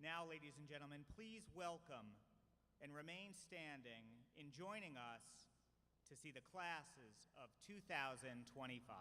Now, ladies and gentlemen, please welcome and remain standing in joining us to see the classes of 2025.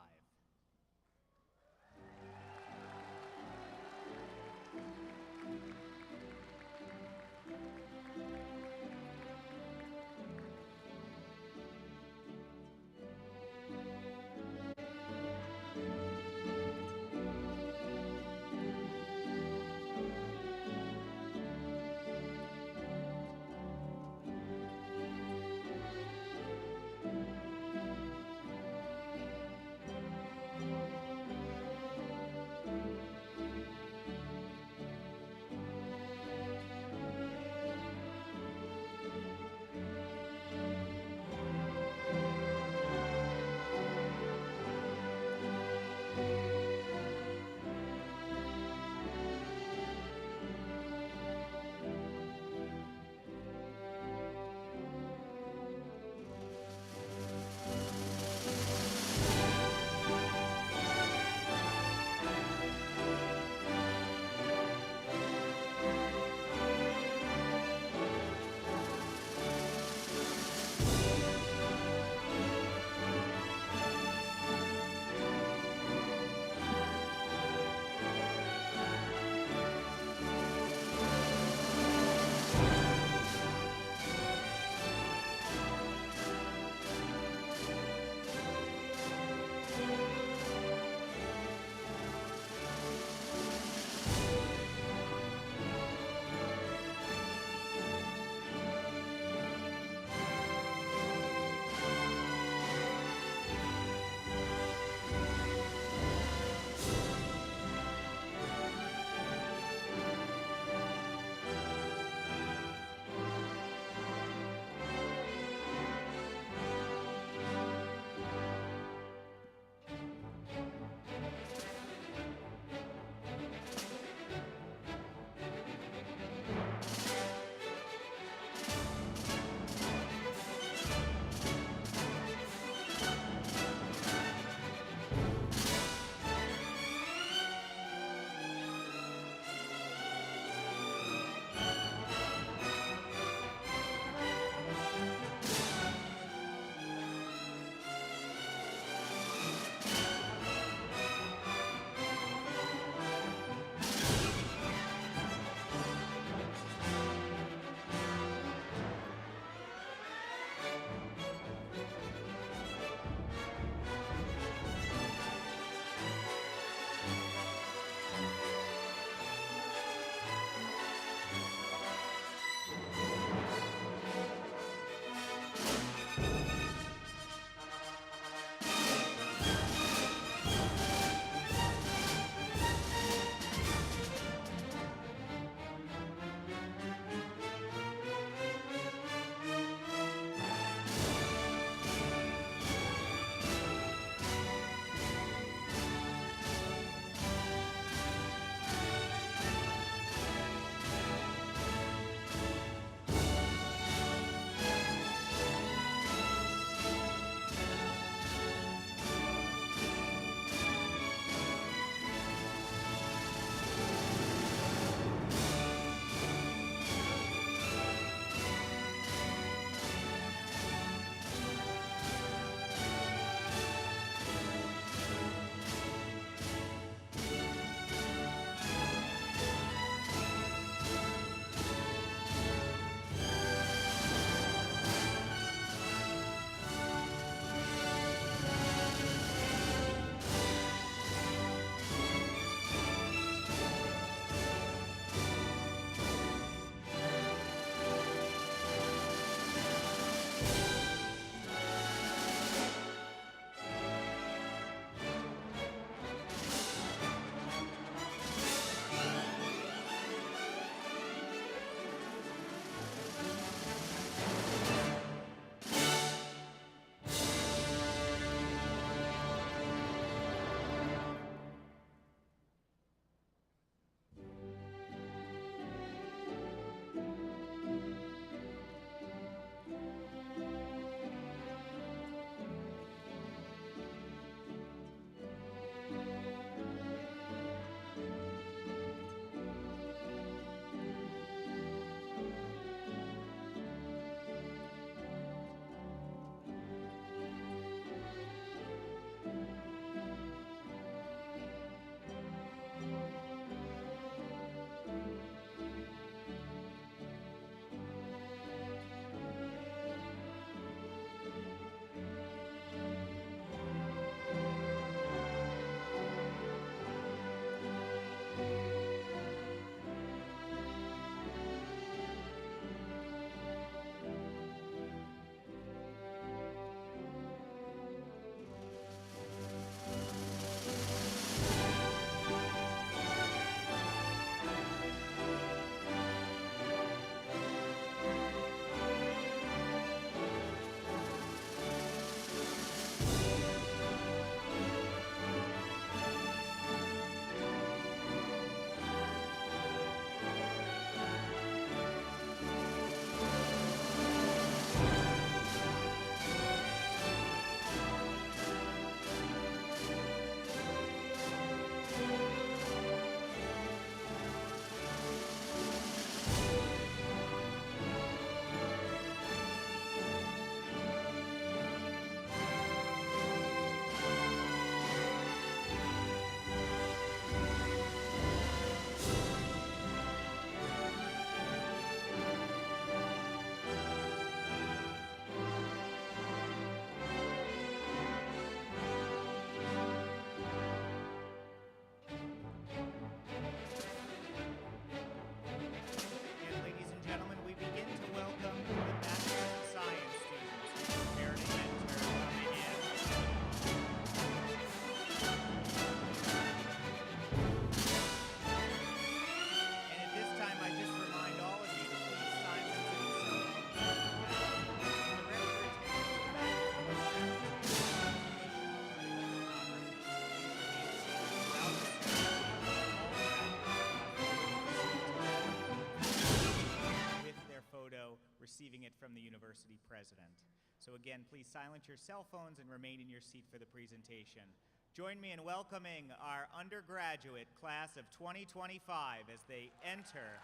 president. So again, please silence your cell phones and remain in your seat for the presentation. Join me in welcoming our undergraduate class of 2025 as they enter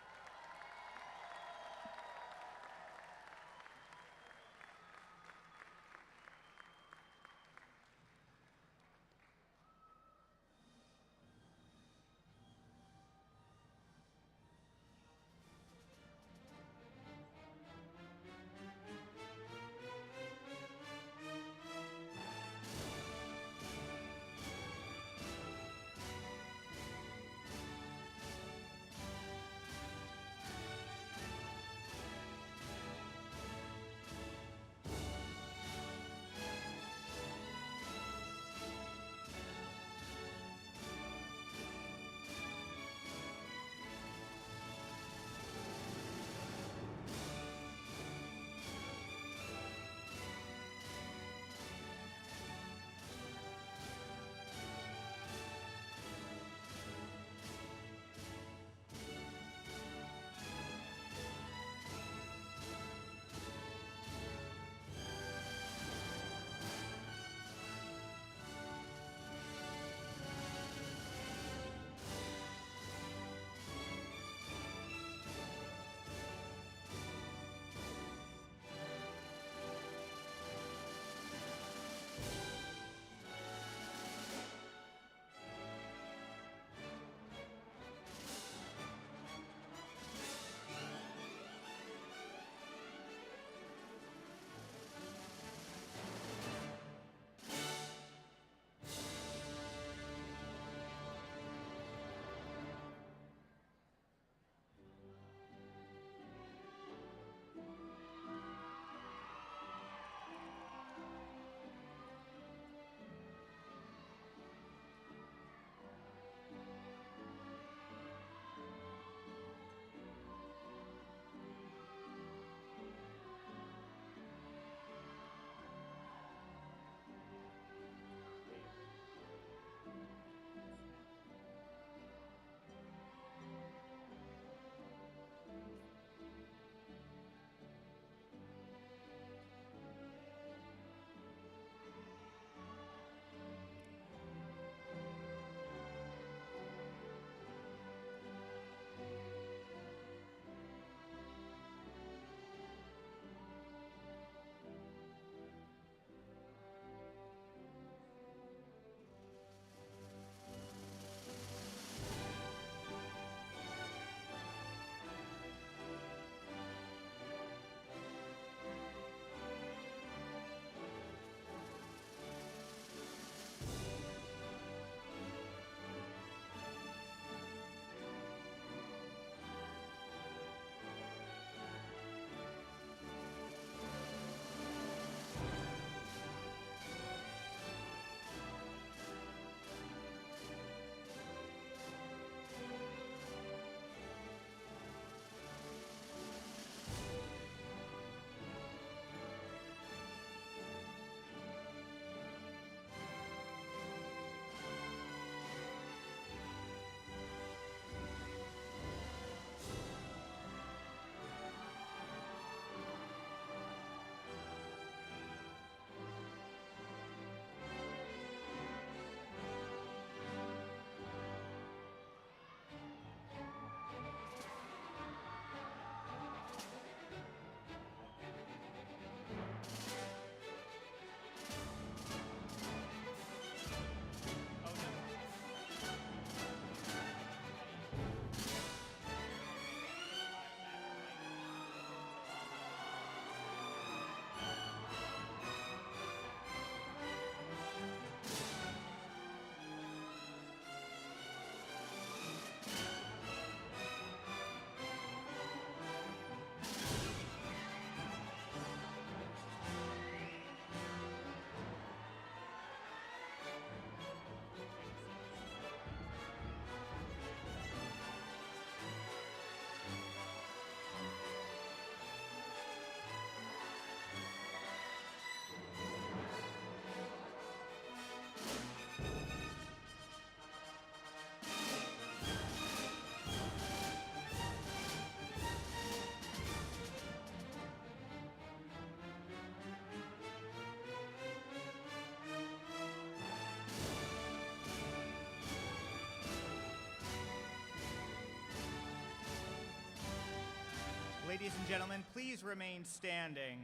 Ladies and gentlemen, please remain standing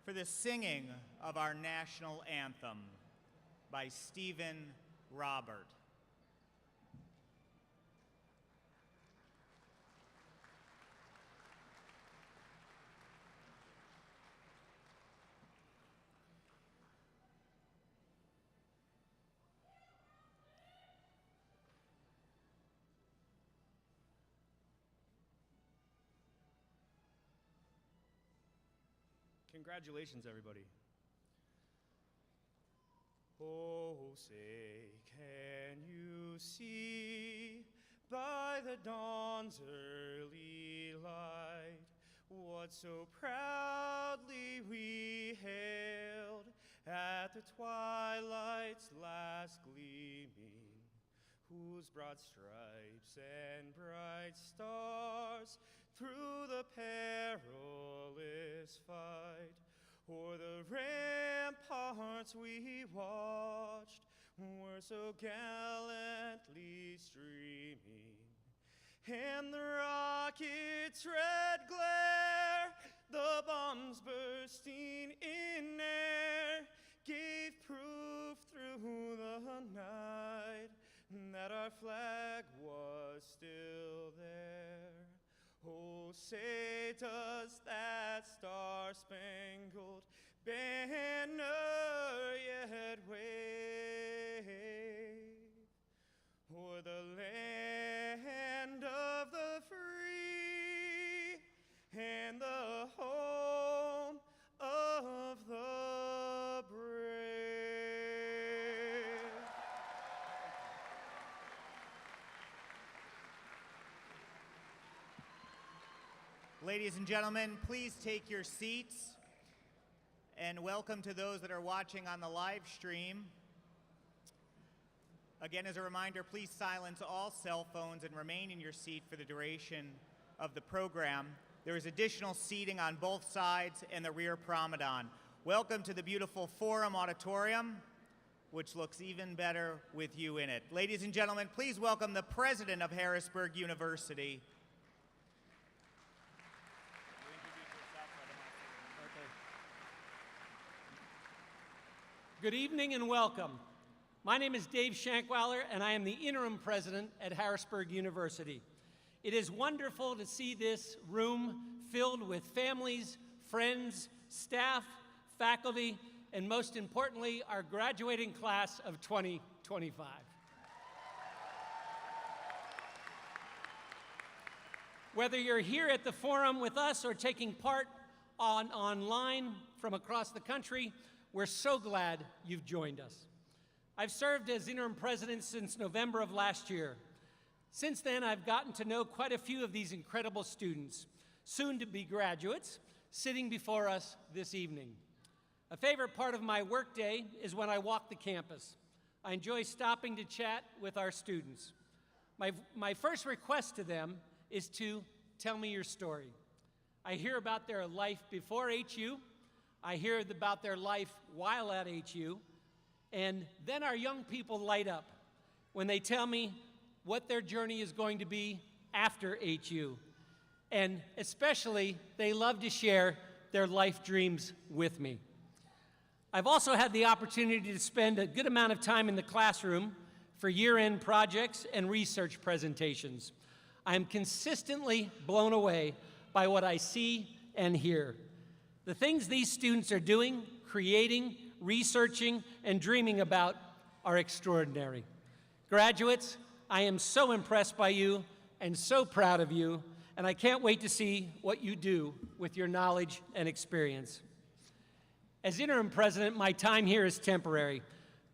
for the singing of our national anthem by Stephen Robert. Congratulations, everybody. Oh, say, can you see by the dawn's early light what so proudly we hailed at the twilight's last gleaming, whose broad stripes and bright stars through the perilous fight o'er the ramparts we watched were so gallantly streaming, and the rocket's red glare, the bombs bursting in air, gave proof through the night that our flag was still there. Oh, say does that star-spangled banner yet wave o'er the land of the free and the home of the brave? Ladies and gentlemen, please take your seats, and welcome to those that are watching on the live stream. Again, as a reminder, please silence all cell phones and remain in your seat for the duration of the program. There is additional seating on both sides and the rear promenade. Welcome to the beautiful Forum Auditorium, which looks even better with you in it. Ladies and gentlemen, please welcome the president of Harrisburg University. Good evening and welcome. My name is Dave Shankweiler, and I am the interim president at Harrisburg University. It is wonderful to see this room filled with families, friends, staff, faculty, and most importantly, our graduating class of 2025. Whether you're here at the forum with us or taking part online from across the country, we're so glad you've joined us. I've served as interim president since November of last year. Since then, I've gotten to know quite a few of these incredible students, soon to be graduates, sitting before us this evening. A favorite part of my workday is when I walk the campus. I enjoy stopping to chat with our students. My first request to them is to tell me your story. I hear about their life before HU, I hear about their life while at HU, and then our young people light up when they tell me what their journey is going to be after HU. And especially, they love to share their life dreams with me. I've also had the opportunity to spend a good amount of time in the classroom for year-end projects and research presentations. I'm consistently blown away by what I see and hear. The things these students are doing, creating, researching, and dreaming about are extraordinary. Graduates, I am so impressed by you and so proud of you, and I can't wait to see what you do with your knowledge and experience. As interim president, my time here is temporary.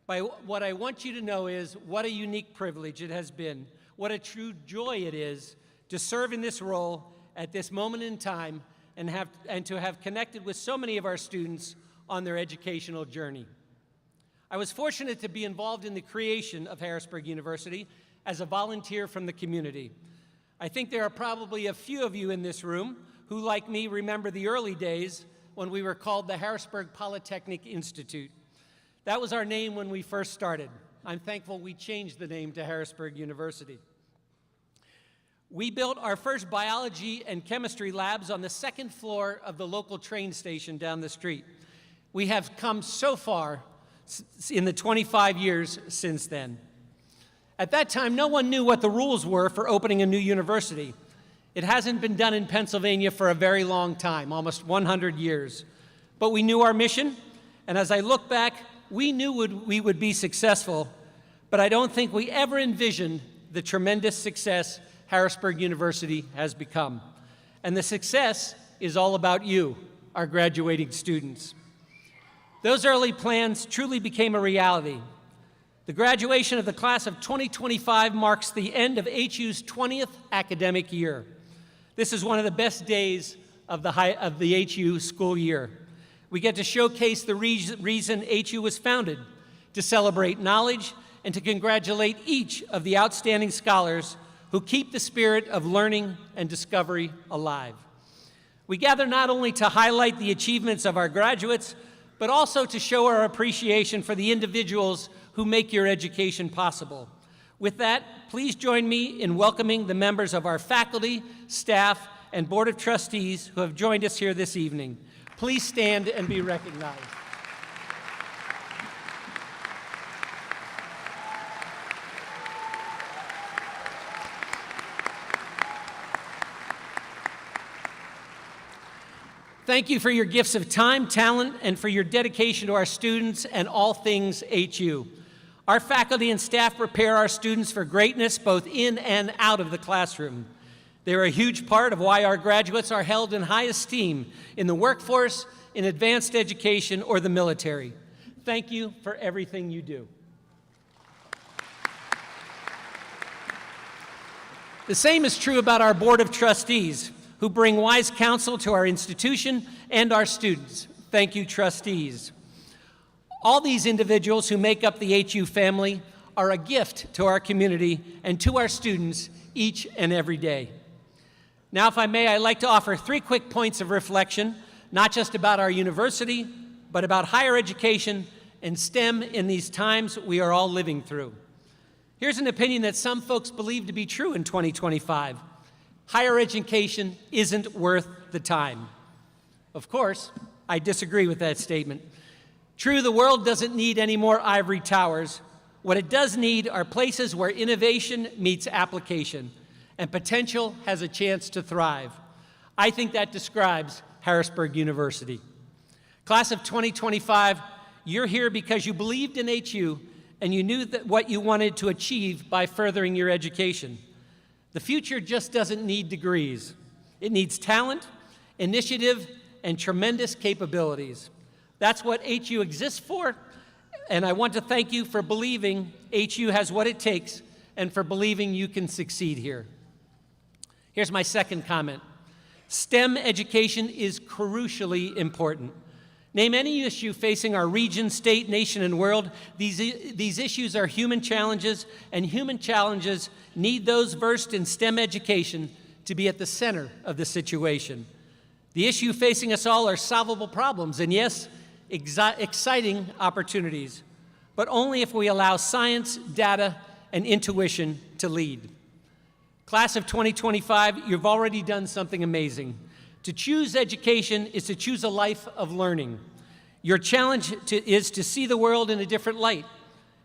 But what I want you to know is what a unique privilege it has been, what a true joy it is to serve in this role at this moment in time and to have connected with so many of our students on their educational journey. I was fortunate to be involved in the creation of Harrisburg University as a volunteer from the community. I think there are probably a few of you in this room who, like me, remember the early days when we were called the Harrisburg Polytechnic Institute. That was our name when we first started. I'm thankful we changed the name to Harrisburg University. We built our first biology and chemistry labs on the second floor of the local train station down the street. We have come so far in the 25 years since then. At that time, no one knew what the rules were for opening a new university. It hasn't been done in Pennsylvania for a very long time, almost 100 years. But we knew our mission, and as I look back, we knew we would be successful, but I don't think we ever envisioned the tremendous success Harrisburg University has become. And the success is all about you, our graduating students. Those early plans truly became a reality. The graduation of the class of 2025 marks the end of HU's 20th academic year. This is one of the best days of the HU school year. We get to showcase the reason HU was founded, to celebrate knowledge and to congratulate each of the outstanding scholars who keep the spirit of learning and discovery alive. We gather not only to highlight the achievements of our graduates, but also to show our appreciation for the individuals who make your education possible. With that, please join me in welcoming the members of our faculty, staff, and Board of Trustees who have joined us here this evening. Please stand and be recognized. Thank you for your gifts of time, talent, and for your dedication to our students and all things HU. Our faculty and staff prepare our students for greatness both in and out of the classroom. They're a huge part of why our graduates are held in high esteem in the workforce, in advanced education, or the military. Thank you for everything you do. The same is true about our Board of Trustees, who bring wise counsel to our institution and our students. Thank you, trustees. All these individuals who make up the HU family are a gift to our community and to our students each and every day. Now, if I may, I'd like to offer 3 quick points of reflection, not just about our university, but about higher education and STEM in these times we are all living through. Here's an opinion that some folks believe to be true in 2025. Higher education isn't worth the time. Of course, I disagree with that statement. True, the world doesn't need any more ivory towers. What it does need are places where innovation meets application and potential has a chance to thrive. I think that describes Harrisburg University. Class of 2025, you're here because you believed in HU and you knew that what you wanted to achieve by furthering your education. The future just doesn't need degrees. It needs talent, initiative, and tremendous capabilities. That's what HU exists for, and I want to thank you for believing HU has what it takes and for believing you can succeed here. Here's my second comment. STEM education is crucially important. Name any issue facing our region, state, nation, and world. These issues are human challenges, and human challenges need those versed in STEM education to be at the center of the situation. The issue facing us all are solvable problems, and yes, exciting opportunities, but only if we allow science, data, and intuition to lead. Class of 2025, you've already done something amazing. To choose education is to choose a life of learning. Your challenge is to see the world in a different light,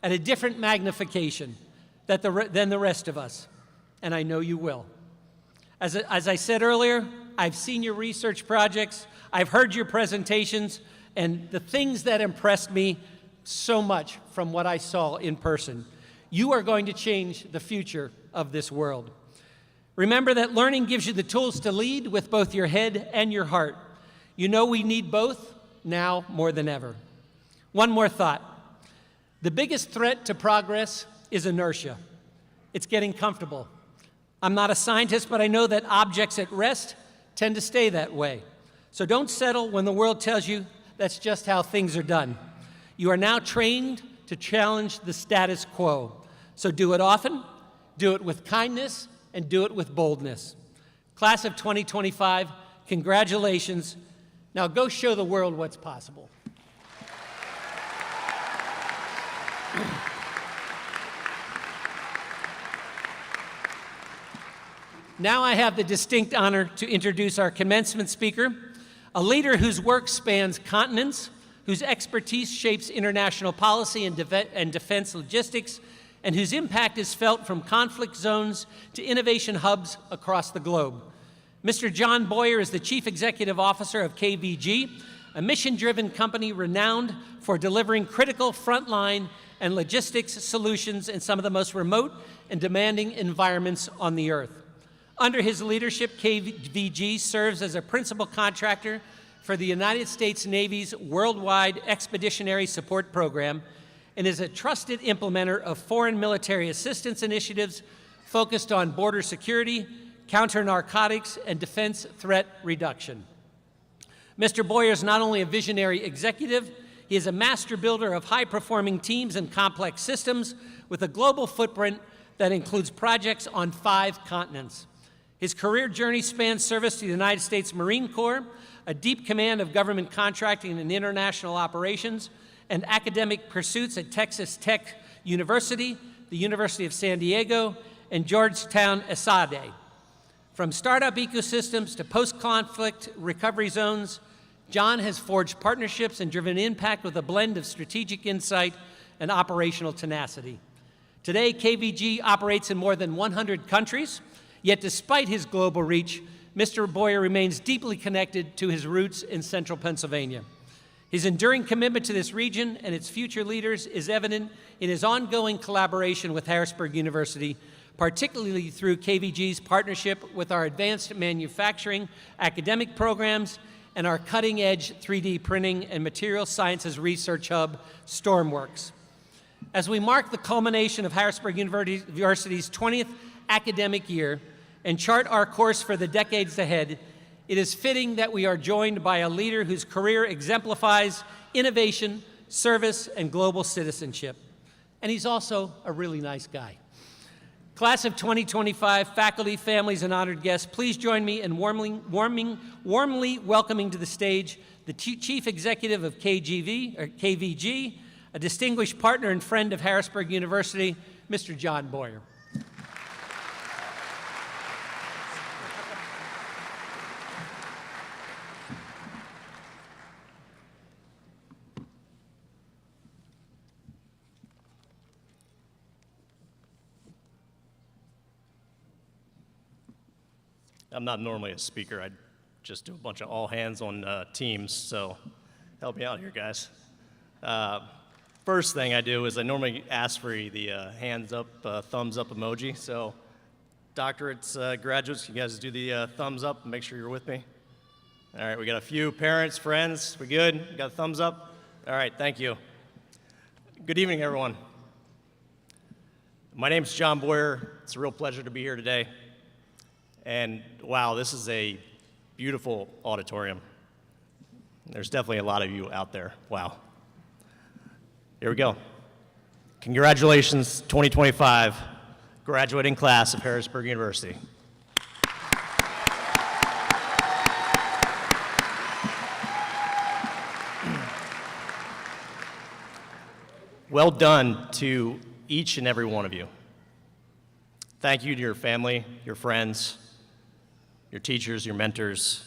at a different magnification than the rest of us, and I know you will. As I said earlier, I've seen your research projects, I've heard your presentations, and the things that impressed me so much from what I saw in person. You are going to change the future of this world. Remember that learning gives you the tools to lead with both your head and your heart. You know we need both now more than ever. One more thought. The biggest threat to progress is inertia. It's getting comfortable. I'm not a scientist, but I know that objects at rest tend to stay that way. So don't settle when the world tells you that's just how things are done. You are now trained to challenge the status quo. So do it often, do it with kindness, and do it with boldness. Class of 2025, congratulations. Now go show the world what's possible. Now I have the distinct honor to introduce our commencement speaker, a leader whose work spans continents, whose expertise shapes international policy and defense logistics, and whose impact is felt from conflict zones to innovation hubs across the globe. Mr. John Boyer is the Chief Executive Officer of KVG, a mission-driven company renowned for delivering critical frontline and logistics solutions in some of the most remote and demanding environments on the earth. Under his leadership, KVG serves as a principal contractor for the United States Navy's Worldwide Expeditionary Support Program and is a trusted implementer of foreign military assistance initiatives focused on border security, counter-narcotics, and defense threat reduction. Mr. Boyer is not only a visionary executive, he is a master builder of high-performing teams and complex systems with a global footprint that includes projects on 5 continents. His career journey spans service to the United States Marine Corps, a deep command of government contracting and international operations, and academic pursuits at Texas Tech University, the University of San Diego, and Georgetown ESADE. From startup ecosystems to post-conflict recovery zones, John has forged partnerships and driven impact with a blend of strategic insight and operational tenacity. Today, KVG operates in more than 100 countries, yet despite his global reach, Mr. Boyer remains deeply connected to his roots in central Pennsylvania. His enduring commitment to this region and its future leaders is evident in his ongoing collaboration with Harrisburg University, particularly through KVG's partnership with our advanced manufacturing academic programs and our cutting-edge 3D printing and material sciences research hub, Stormworks. As we mark the culmination of Harrisburg University's 20th academic year and chart our course for the decades ahead, it is fitting that we are joined by a leader whose career exemplifies innovation, service, and global citizenship. And he's also a really nice guy. Class of 2025, faculty, families, and honored guests, please join me in warmly welcoming to the stage the Chief Executive of KVG, a distinguished partner and friend of Harrisburg University, Mr. John Boyer. I'm not normally a speaker. I just do a bunch of all hands on teams, so help me out here, guys. First thing I do is I normally ask for the hands up, thumbs up emoji. So doctorates, graduates, you guys do the thumbs up and make sure you're with me. All right, we got a few parents, friends. We good? We got a thumbs up? All right, thank you. Good evening, everyone. My name's John Boyer. It's a real pleasure to be here today. And wow, this is a beautiful auditorium. There's definitely a lot of you out there. Wow. Here we go. Congratulations, 2025 graduating class of Harrisburg University. Well done to each and every one of you. Thank you to your family, your friends, your teachers, your mentors,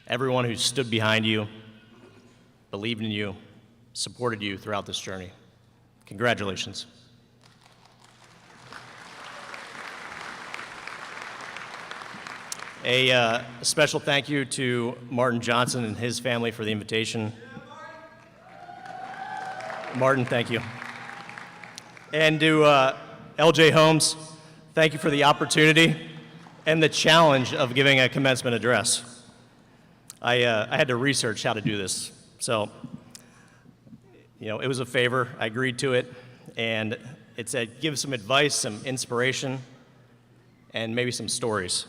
everyone who stood behind you, believed in you, supported you throughout this journey. Congratulations. A special thank you to Martin Johnson and his family for the invitation. Martin, thank you. And to LJ Holmes, thank you for the opportunity and the challenge of giving a commencement address. I had to research how to do this. So, it was a favor. I agreed to it. And it said, give some advice, some inspiration, and maybe some stories.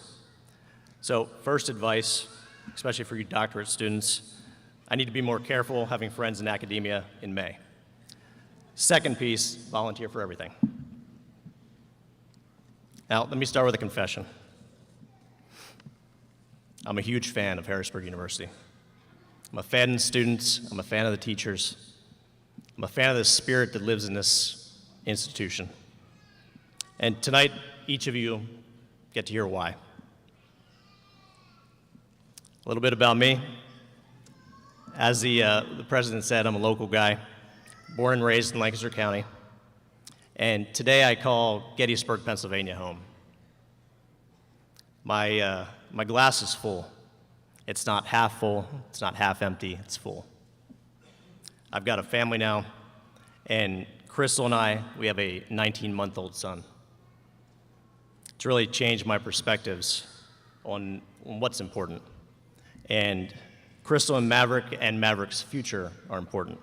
So first advice, especially for you doctorate students, I need to be more careful having friends in academia in May. Second piece, volunteer for everything. Now, let me start with a confession. I'm a huge fan of Harrisburg University. I'm a fan of the students. I'm a fan of the teachers. I'm a fan of the spirit that lives in this institution. And tonight, each of you get to hear why. little bit about me. As the president said, I'm a local guy, born and raised in Lancaster County. And today I call Gettysburg, Pennsylvania home. My glass is full. It's not half full, it's not half empty, it's full. I've got a family now, and Crystal and I, we have a 19-month-old son. It's really changed my perspectives on what's important. And Crystal and Maverick's future are important.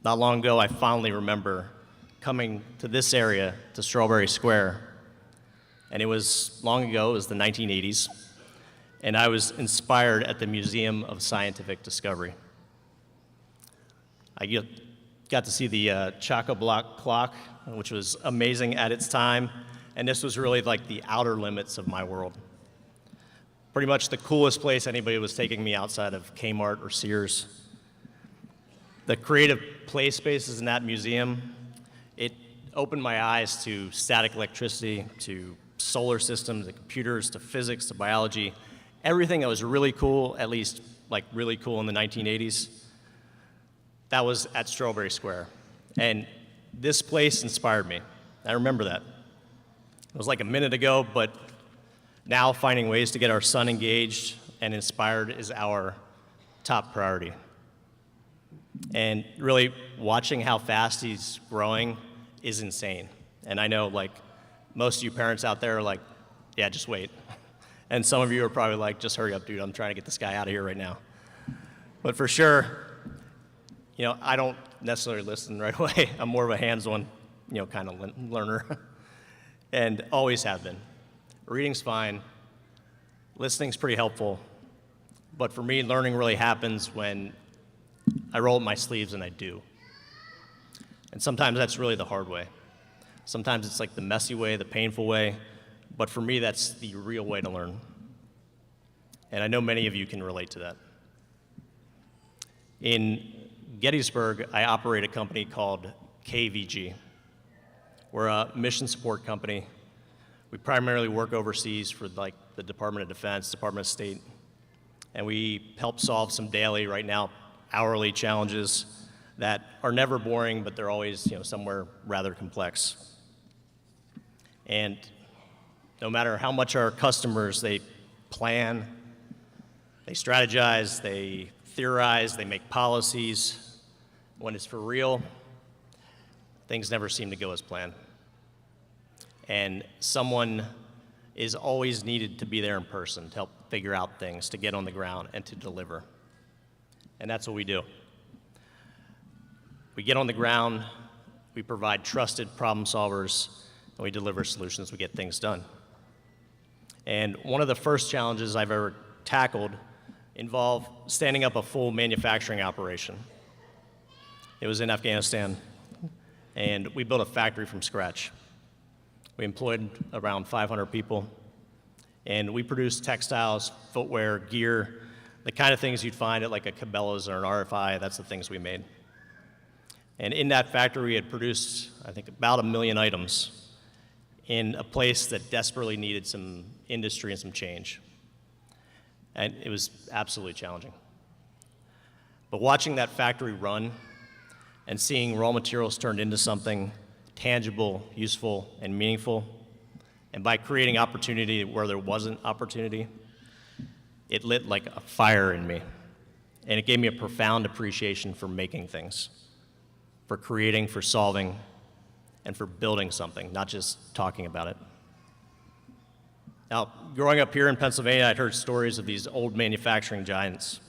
Not long ago, I fondly remember coming to this area, to Strawberry Square, and it was long ago, it was the 1980s, and I was inspired at the Museum of Scientific Discovery. I got to see the chock-a-block clock, which was amazing at its time, and this was really like the outer limits of my world. Pretty much the coolest place anybody was taking me outside of Kmart or Sears. The creative play spaces in that museum, it opened my eyes to static electricity, to solar systems, to computers, to physics, to biology. Everything that was really cool, at least like really cool in the 1980s, that was at Strawberry Square. And this place inspired me. I remember that. It was like a minute ago, but now finding ways to get our son engaged and inspired is our top priority. And really watching how fast he's growing is insane. And I know like most of you parents out there are like, yeah, just wait. And some of you are probably like, just hurry up, dude, I'm trying to get this guy out of here right now. But for sure, you know, I don't necessarily listen right away. I'm more of a hands-on, you know, kind of learner, and always have been. Reading's fine, listening's pretty helpful, but for me, learning really happens when I roll up my sleeves and I do. And sometimes that's really the hard way. Sometimes it's like the messy way, the painful way, but for me, that's the real way to learn. And I know many of you can relate to that. In Gettysburg, I operate a company called KVG. We're a mission support company. We primarily work overseas for like the Department of Defense, Department of State, and we help solve some daily, right now, hourly challenges that are never boring, but they're always, you know, somewhere rather complex. And no matter how much our customers, they plan, they strategize, they theorize, they make policies, when it's for real, things never seem to go as planned. And someone is always needed to be there in person to help figure out things, to get on the ground, and to deliver. And that's what we do. We get on the ground, we provide trusted problem solvers, and we deliver solutions, we get things done. And one of the first challenges I've ever tackled involved standing up a full manufacturing operation. It was in Afghanistan, and we built a factory from scratch. We employed around 500 people, and we produced textiles, footwear, gear, the kind of things you'd find at like a Cabela's or an RFI. That's the things we made. And in that factory, we had produced, I think, about 1 million items in a place that desperately needed some industry and some change. And it was absolutely challenging. But watching that factory run and seeing raw materials turned into something tangible, useful, and meaningful, and by creating opportunity where there wasn't opportunity, it lit like a fire in me. And it gave me a profound appreciation for making things, for creating, for solving, and for building something, not just talking about it. Now, growing up here in Pennsylvania, I'd heard stories of these old manufacturing giants,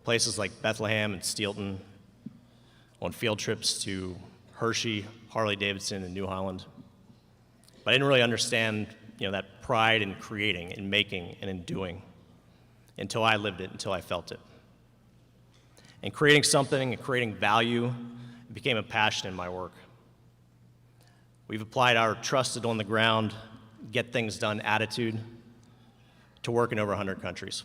places like Bethlehem and Steelton, on field trips to Hershey, Harley-Davidson, and New Holland. But I didn't really understand, you know, that pride in creating, in making, and in doing until I lived it, until I felt it. And creating something and creating value became a passion in my work. We've applied our trusted on the ground, get things done attitude to work in over 100 countries,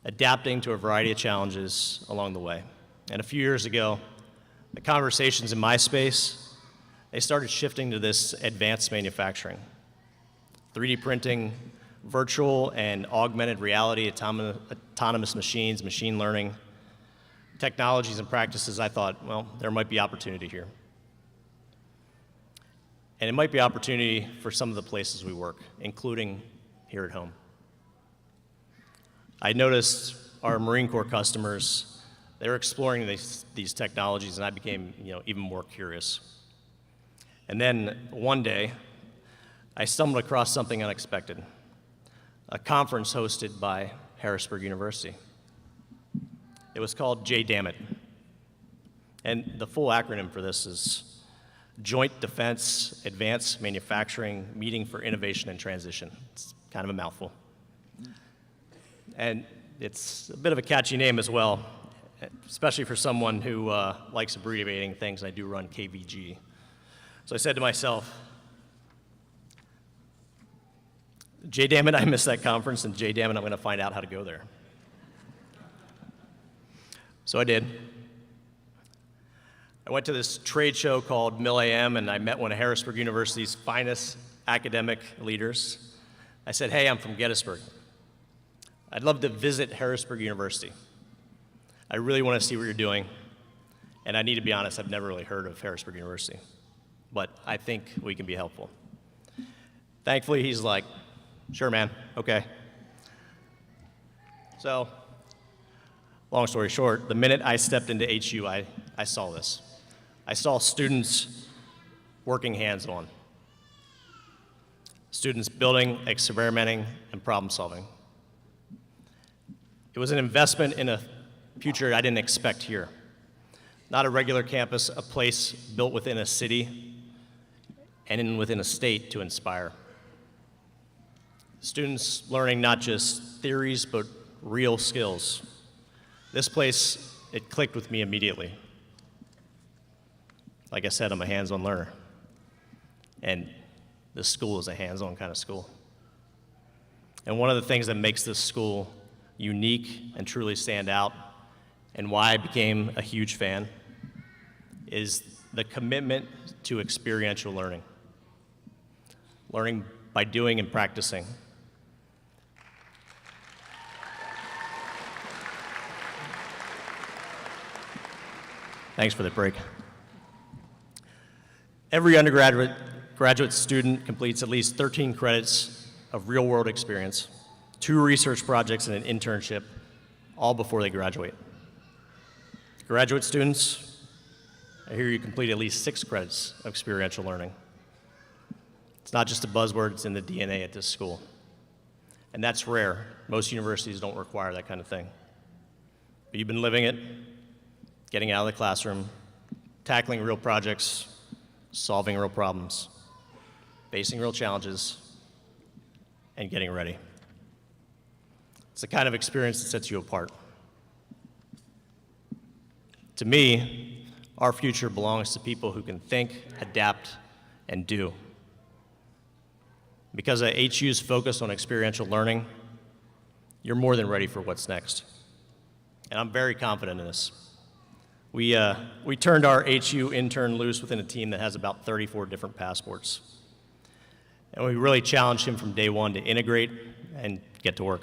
adapting to a variety of challenges along the way. And a few years ago, the conversations in my space, they started shifting to this advanced manufacturing. 3D printing virtual and augmented reality, autonomous machines, machine learning, technologies and practices, I thought, well, there might be opportunity here. And it might be opportunity for some of the places we work, including here at home. I noticed our Marine Corps customers, they were exploring these technologies, and I became even more curious. And then one day, I stumbled across something unexpected, a conference hosted by Harrisburg University. It was called JDAMIT. And the full acronym for this is Joint Defense Advanced Manufacturing Meeting for Innovation and Transition. It's kind of a mouthful. And it's a bit of a catchy name as well, especially for someone who likes abbreviating things, and I do run KVG. So I said to myself, JDammit, I missed that conference, and JDammit, I'm going to find out how to go there. So I did. I went to this trade show called MIL-AM, and I met one of Harrisburg University's finest academic leaders. I said, hey, I'm from Gettysburg. I'd love to visit Harrisburg University. I really want to see what you're doing. And I need to be honest, I've never really heard of Harrisburg University. But I think we can be helpful. Thankfully, he's like, sure, man, okay. So, long story short, the minute I stepped into HU, I saw this. I saw students working hands-on. Students building, experimenting, and problem solving. It was an investment in a future I didn't expect here. Not a regular campus, a place built within a city and within a state to inspire. Students learning not just theories, but real skills. This place, it clicked with me immediately. Like I said, I'm a hands-on learner. And this school is a hands-on kind of school. And one of the things that makes this school unique and truly stand out, and why I became a huge fan, is the commitment to experiential learning. Learning by doing and practicing. Thanks for the break. Every graduate student completes at least 13 credits of real-world experience, 2 research projects, and an internship, all before they graduate. Graduate students, I hear you complete at least 6 credits of experiential learning. It's not just a buzzword, it's in the DNA at this school. And that's rare. Most universities don't require that kind of thing. But you've been living it, getting out of the classroom, tackling real projects, solving real problems, facing real challenges, and getting ready. It's the kind of experience that sets you apart. To me, our future belongs to people who can think, adapt, and do. Because of HU's focus on experiential learning, you're more than ready for what's next. And I'm very confident in this. We turned our HU intern loose within a team that has about 34 different passports. And we really challenged him from day one to integrate and get to work.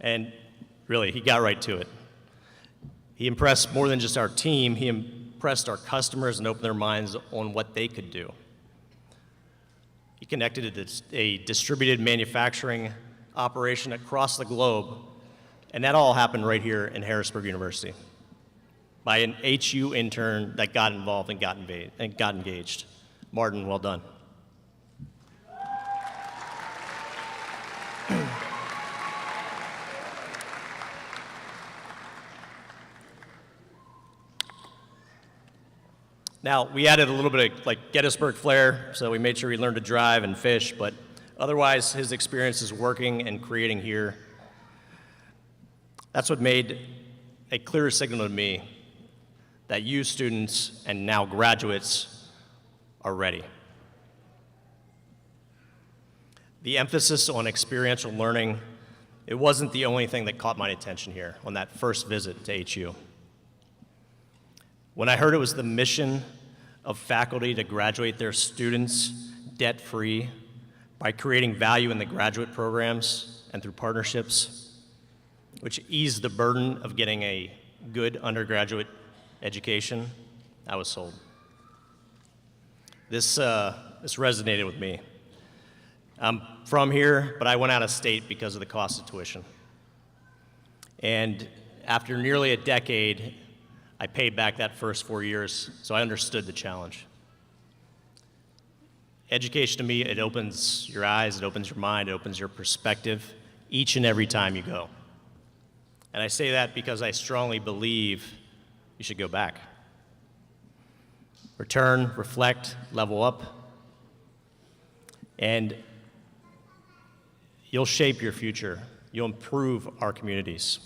And really, he got right to it. He impressed more than just our team, he impressed our customers and opened their minds on what they could do. He connected a distributed manufacturing operation across the globe, and that all happened right here in Harrisburg University by an HU intern that got involved and got engaged. Martin, well done. Now, we added a little bit of like Gettysburg flair, so we made sure he learned to drive and fish, but otherwise his experience is working and creating here. That's what made a clear signal to me that you students and now graduates are ready. The emphasis on experiential learning, it wasn't the only thing that caught my attention here on that first visit to HU. When I heard it was the mission of faculty to graduate their students debt-free by by creating value in the graduate programs and through partnerships, which eased the burden of getting a good undergraduate education, I was sold. This resonated with me. I'm from here, but I went out of state because of the cost of tuition. And after nearly a decade, I paid back that first 4 years, so I understood the challenge. Education to me, it opens your eyes, it opens your mind, it opens your perspective each and every time you go. And I say that because I strongly believe you should go back. Return, reflect, level up, and you'll shape your future. You'll improve our communities.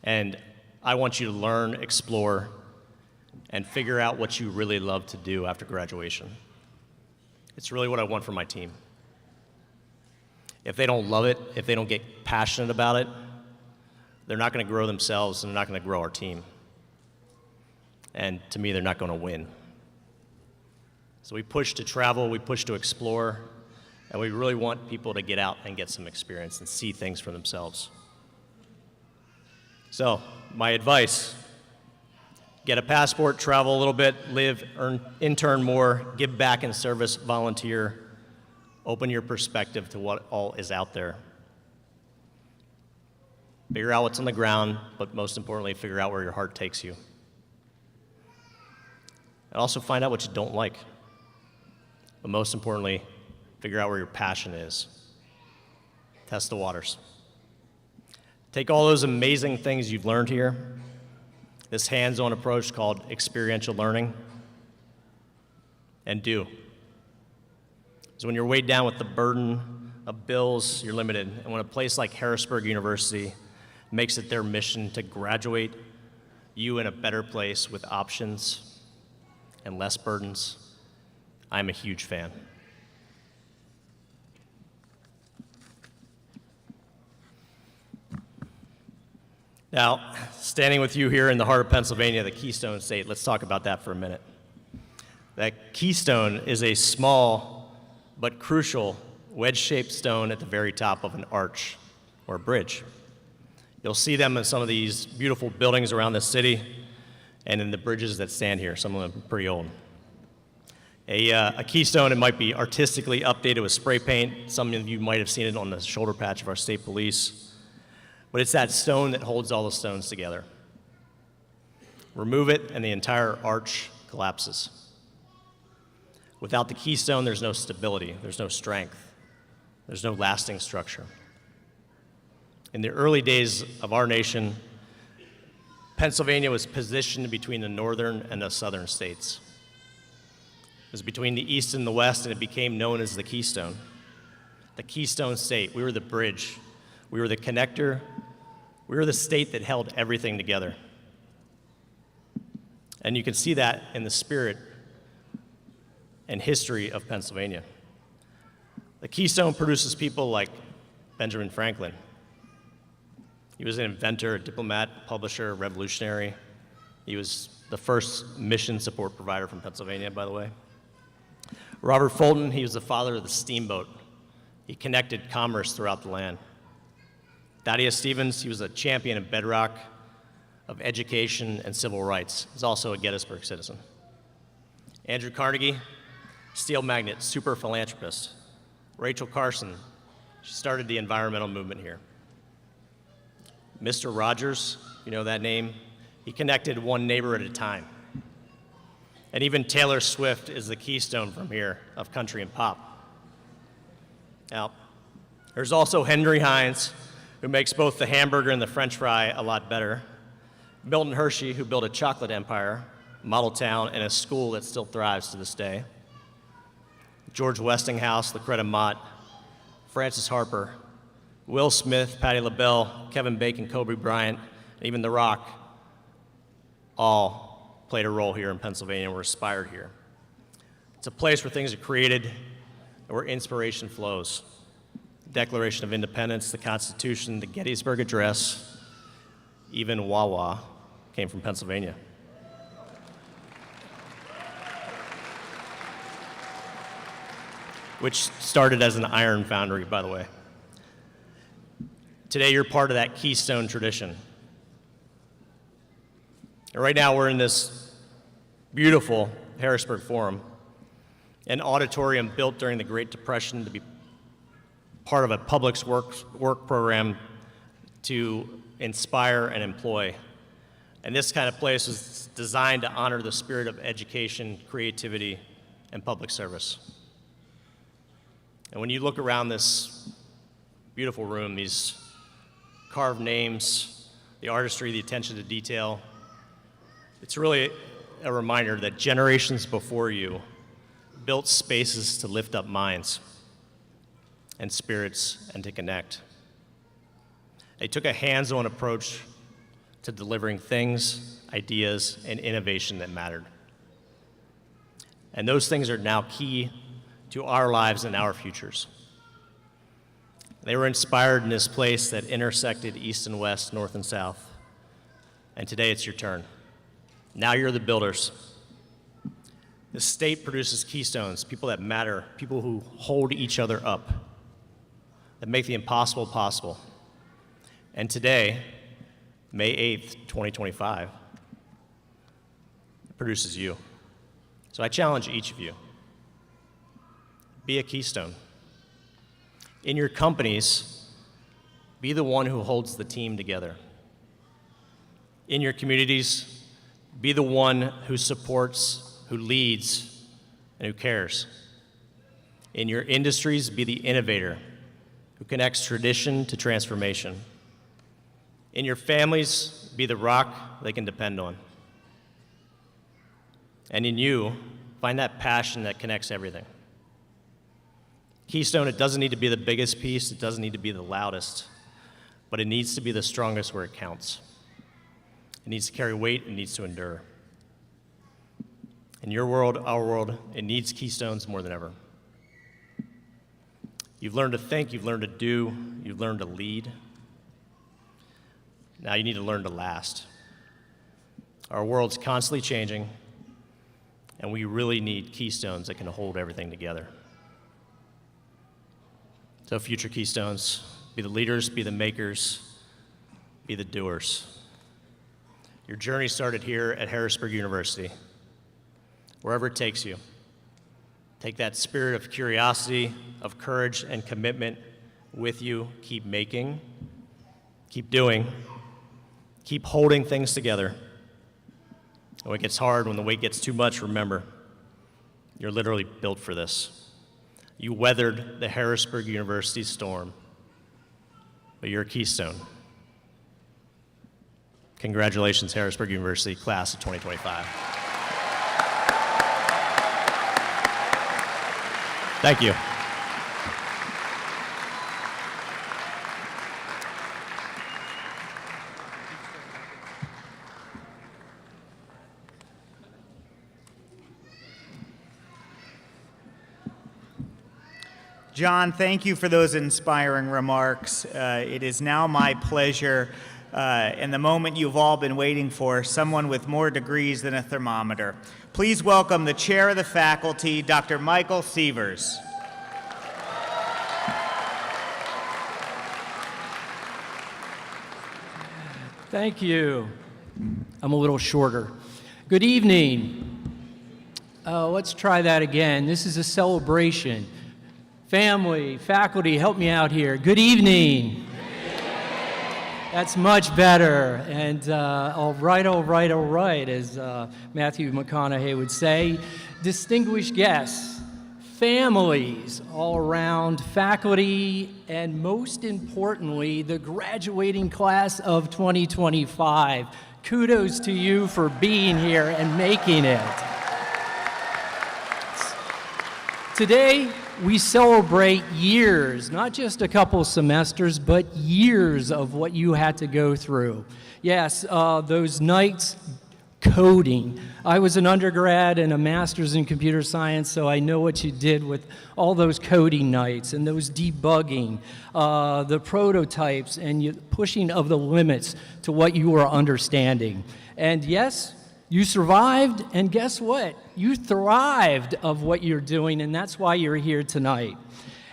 And I want you to learn, explore, and figure out what you really love to do after graduation. It's really what I want for my team. If they don't love it, if they don't get passionate about it, they're not going to grow themselves and they're not going to grow our team. And to me, they're not going to win. So we push to travel, we push to explore, and we really want people to get out and get some experience and see things for themselves. So, my advice, get a passport, travel a little bit, live, earn, intern more, give back in service, volunteer, open your perspective to what all is out there. Figure out what's on the ground, but most importantly, figure out where your heart takes you. And also find out what you don't like. But most importantly, figure out where your passion is. Test the waters. Take all those amazing things you've learned here, this hands-on approach called experiential learning, and do. So when you're weighed down with the burden of bills, you're limited. And when a place like Harrisburg University makes it their mission to graduate you in a better place with options and less burdens, I'm a huge fan. Now, standing with you here in the heart of Pennsylvania, the Keystone State, let's talk about that for a minute. That keystone is a small but crucial wedge-shaped stone at the very top of an arch or a bridge. You'll see them in some of these beautiful buildings around the city and in the bridges that stand here. Some of them are pretty old. A keystone, it might be artistically updated with spray paint. Some of you might have seen it on the shoulder patch of our state police. But it's that stone that holds all the stones together. Remove it, and the entire arch collapses. Without the keystone, there's no stability, there's no strength, there's no lasting structure. In the early days of our nation, Pennsylvania was positioned between the northern and the southern states. It was between the east and the west, and it became known as the Keystone. The Keystone State. We were the bridge. We were the connector. We were the state that held everything together. And you can see that in the spirit and history of Pennsylvania. The Keystone produces people like Benjamin Franklin. He was an inventor, a diplomat, publisher, revolutionary. He was the first mission support provider from Pennsylvania, by the way. Robert Fulton, he was the father of the steamboat. He connected commerce throughout the land. Thaddeus Stevens, he was a champion of bedrock of education and civil rights. He's also a Gettysburg citizen. Andrew Carnegie, steel magnate, super philanthropist. Rachel Carson, she started the environmental movement here. Mr. Rogers, you know that name? He connected one neighbor at a time. And even Taylor Swift is the keystone from here of country and pop. Now, there's also Henry Heinz, who makes both the hamburger and the French fry a lot better. Milton Hershey, who built a chocolate empire, model town, and a school that still thrives to this day. George Westinghouse, Lucretta Mott, Francis Harper, Will Smith, Patti LaBelle, Kevin Bacon, Kobe Bryant, and even The Rock, all played a role here in Pennsylvania and were inspired here. It's a place where things are created and where inspiration flows. The Declaration of Independence, the Constitution, the Gettysburg Address, even Wawa came from Pennsylvania. which started as an iron foundry, by the way. Today, you're part of that Keystone tradition. And right now, we're in this beautiful Harrisburg Forum, an auditorium built during the Great Depression to be part of a public work program to inspire and employ. And this kind of place is designed to honor the spirit of education, creativity, and public service. And when you look around this beautiful room, these carved names, the artistry, the attention to detail, it's really a reminder that generations before you built spaces to lift up minds and spirits and to connect. They took a hands-on approach to delivering things, ideas, and innovation that mattered. And those things are now key to our lives and our futures. They were inspired in this place that intersected east and west, north and south. And today it's your turn. Now you're the builders. The state produces keystones, people that matter, people who hold each other up, that make the impossible possible. And today, May 8th, 2025, it produces you. So I challenge each of you, be a keystone. In your companies, be the one who holds the team together. In your communities, be the one who supports, who leads, and who cares. In your industries, be the innovator who connects tradition to transformation. In your families, be the rock they can depend on. And in you, find that passion that connects everything. Keystone, it doesn't need to be the biggest piece, it doesn't need to be the loudest, but it needs to be the strongest where it counts. It needs to carry weight, it needs to endure. In your world, our world, it needs keystones more than ever. You've learned to think, you've learned to do, you've learned to lead. Now you need to learn to last. Our world's constantly changing, and we really need keystones that can hold everything together. So future keystones, be the leaders, be the makers, be the doers. Your journey started here at Harrisburg University. Wherever it takes you, take that spirit of curiosity, of courage, and commitment with you. Keep making, keep doing, keep holding things together. And when it gets hard, when the weight gets too much, remember, you're literally built for this. You weathered the Harrisburg University storm, but you're a keystone. Congratulations, Harrisburg University, class of 2025. Thank you. John, thank you for those inspiring remarks. It is now my pleasure, and the moment you've all been waiting for, someone with more degrees than a thermometer. Please welcome the chair of the faculty, Dr. Michael Sievers. Thank you. I'm a little shorter. Good evening. Let's try that again. This is a celebration. Family, faculty, help me out here. Good evening. That's much better. And all right, as Matthew McConaughey would say. Distinguished guests, families all around, faculty, and most importantly, the graduating class of 2025. Kudos to you for being here and making it. Today, we celebrate years, not just a couple semesters, but years of what you had to go through. Yes, those nights coding. I was an undergrad and a master's in computer science, so I know what you did with all those coding nights and those debugging, the prototypes, and pushing of the limits to what you were understanding. And yes, You survived, and guess what? You thrived of what you're doing, and that's why you're here tonight.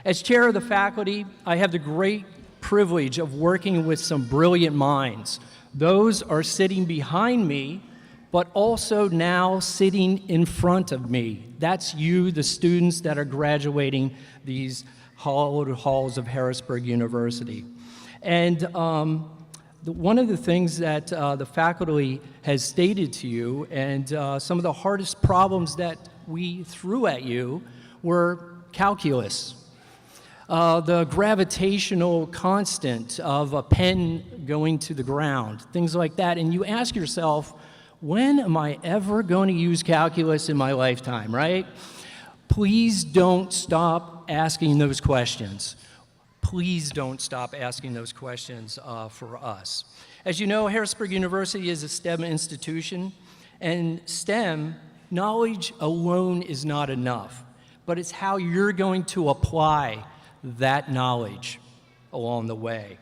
As chair of the faculty, I have the great privilege of working with some brilliant minds. Those are sitting behind me, but also now sitting in front of me. That's you, the students that are graduating these hallowed halls of Harrisburg University. And one of the things that the faculty has stated to you, and some of the hardest problems that we threw at you were calculus. The gravitational constant of a pen going to the ground, things like that. And you ask yourself, when am I ever going to use calculus in my lifetime, right? Please don't stop asking those questions. Please don't stop asking those questions for us. As you know, Harrisburg University is a STEM institution, and STEM, knowledge alone is not enough, but it's how you're going to apply that knowledge along the way.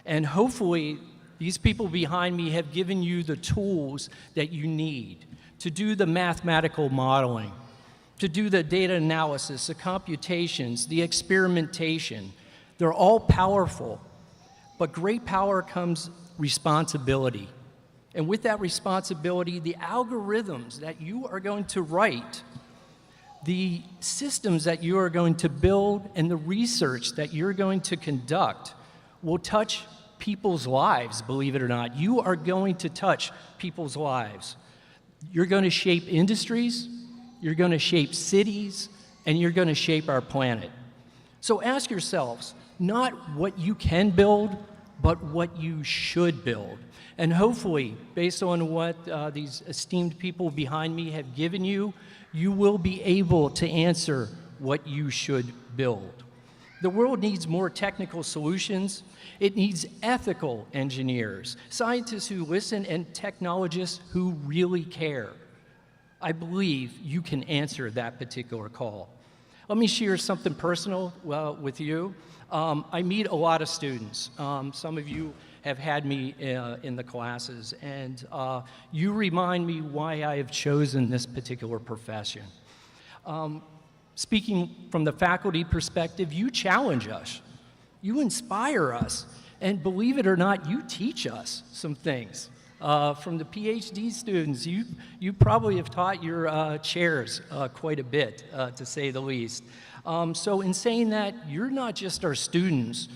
And hopefully, these people behind me have given you the tools that you need to do the mathematical modeling, to do the data analysis, the computations, the experimentation. They're all powerful, but great power comes responsibility. And with that responsibility, the algorithms that you are going to write, the systems that you are going to build, and the research that you're going to conduct will touch people's lives, believe it or not. You are going to touch people's lives. You're going to shape industries, you're going to shape cities, and you're going to shape our planet. So ask yourselves, not what you can build, but what you should build. And hopefully, based on what these esteemed people behind me have given you, you will be able to answer what you should build. The world needs more technical solutions. It needs ethical engineers, scientists who listen, and technologists who really care. I believe you can answer that particular call. Let me share something personal with you. I meet a lot of students. Some of you have had me in the classes, and you remind me why I have chosen this particular profession. Speaking from the faculty perspective, you challenge us, you inspire us, and believe it or not, you teach us some things. From the PhD students, you probably have taught your chairs quite a bit, to say the least. So in saying that, you're not just our students.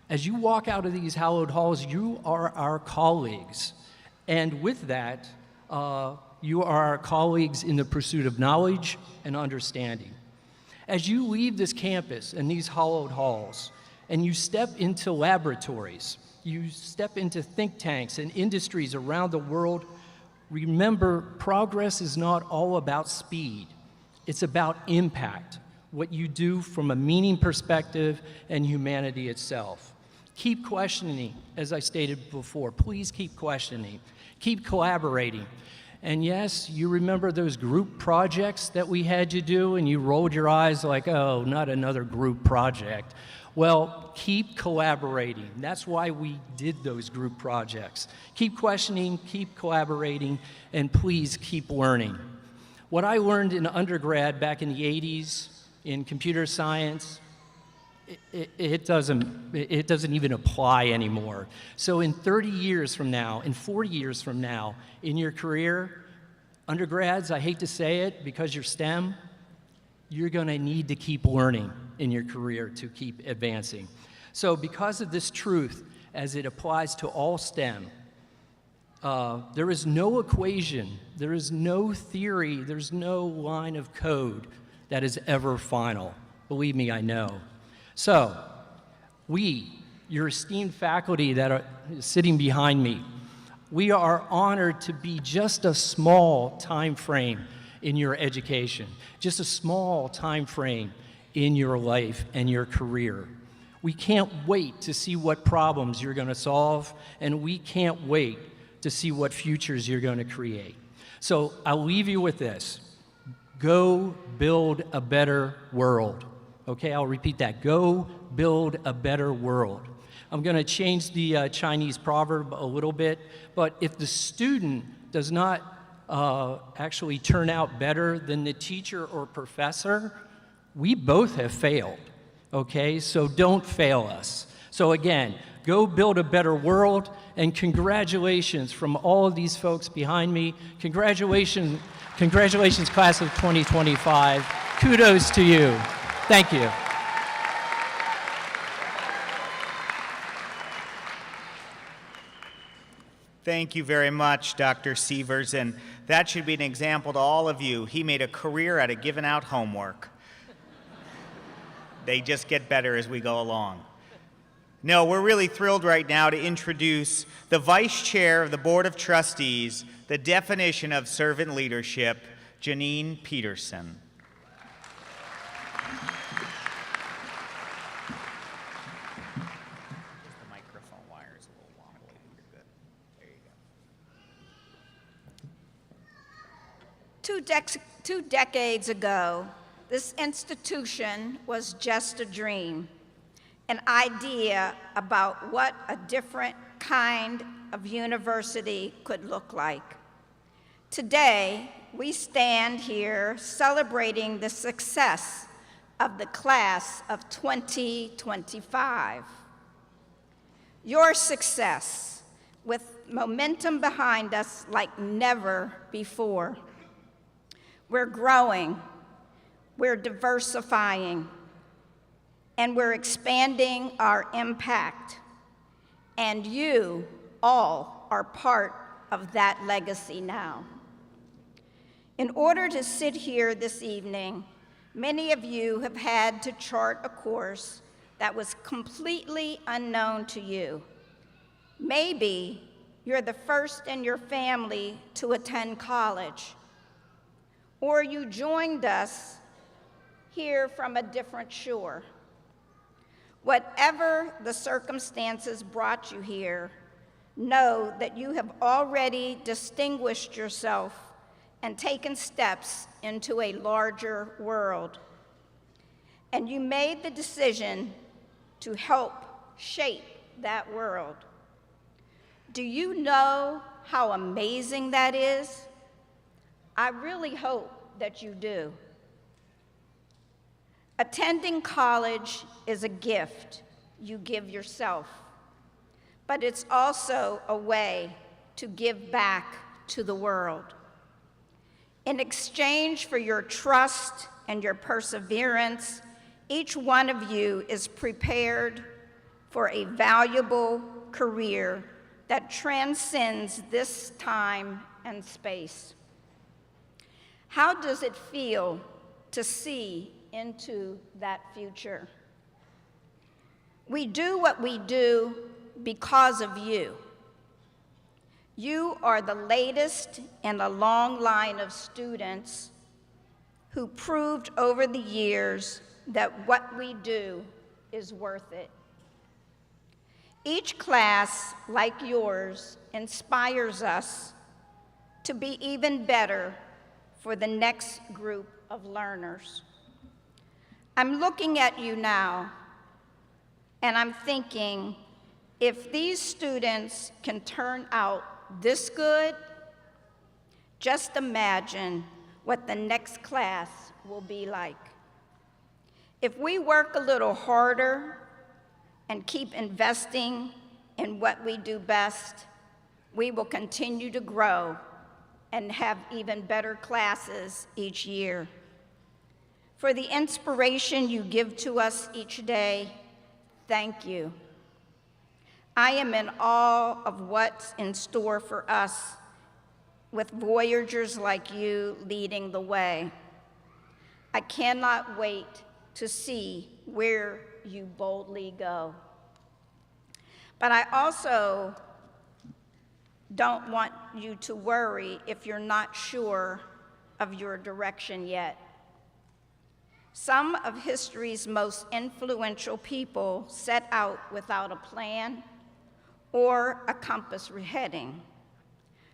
As you walk out of these hallowed halls, you are our colleagues. And with that, you are our colleagues in the pursuit of knowledge and understanding. As you leave this campus and these hallowed halls, and you step into laboratories, you step into think tanks and industries around the world, remember, progress is not all about speed. It's about impact, what you do from a meaning perspective and humanity itself. Keep questioning, as I stated before. Please keep questioning. Keep collaborating. And yes, you remember those group projects that we had you do, and you rolled your eyes like, oh, not another group project. Well, keep collaborating. That's why we did those group projects. Keep questioning, keep collaborating, and please keep learning. What I learned in undergrad back in the 80s in computer science, it doesn't even apply anymore. So in 30 years from now, in 40 years from now, in your career, undergrads, I hate to say it because you're STEM, you're going to need to keep learning in your career to keep advancing. So because of this truth, as it applies to all STEM, there is no equation, there is no theory, there's no line of code that is ever final. Believe me, I know. So, we, your esteemed faculty that are sitting behind me, we are honored to be just a small time frame in your education, just a small time frame in your life and your career. We can't wait to see what problems you're going to solve, and we can't wait to see what futures you're going to create. So I'll leave you with this. Go build a better world. Okay, I'll repeat that. Go build a better world. I'm going to change the Chinese proverb a little bit, but if the student does not actually turn out better than the teacher or professor, we both have failed, okay? So don't fail us. So again, go build a better world, and congratulations from all of these folks behind me. Congratulations, class of 2025. Kudos to you. Thank you. Thank you very much, Dr. Sievers, and that should be an example to all of you. He made a career out of giving out homework. They just get better as we go along. No, we're really thrilled right now to introduce the Vice Chair of the Board of Trustees, the definition of servant leadership, Janine Peterson. The microphone wire is a little wobbly. You're good. There you go. Two decades ago, this institution was just a dream, an idea about what a different kind of university could look like. Today, we stand here celebrating the success of the class of 2025. Your success, with momentum behind us like never before. We're growing, we're diversifying, and we're expanding our impact. And you all are part of that legacy now. In order to sit here this evening, many of you have had to chart a course that was completely unknown to you. Maybe you're the first in your family to attend college, or you joined us here from a different shore. Whatever the circumstances brought you here, know that you have already distinguished yourself and taken steps into a larger world. And you made the decision to help shape that world. Do you know how amazing that is? I really hope that you do. Attending college is a gift you give yourself, but it's also a way to give back to the world. In exchange for your trust and your perseverance, each one of you is prepared for a valuable career that transcends this time and space. How does it feel to see into that future? We do what we do because of you. You are the latest in a long line of students who proved over the years that what we do is worth it. Each class, like yours, inspires us to be even better for the next group of learners. I'm looking at you now, and I'm thinking, if these students can turn out this good, just imagine what the next class will be like. If we work a little harder and keep investing in what we do best, we will continue to grow and have even better classes each year. For the inspiration you give to us each day, thank you. I am in awe of what's in store for us with Voyagers like you leading the way. I cannot wait to see where you boldly go. But I also don't want you to worry if you're not sure of your direction yet. Some of history's most influential people set out without a plan or a compass heading.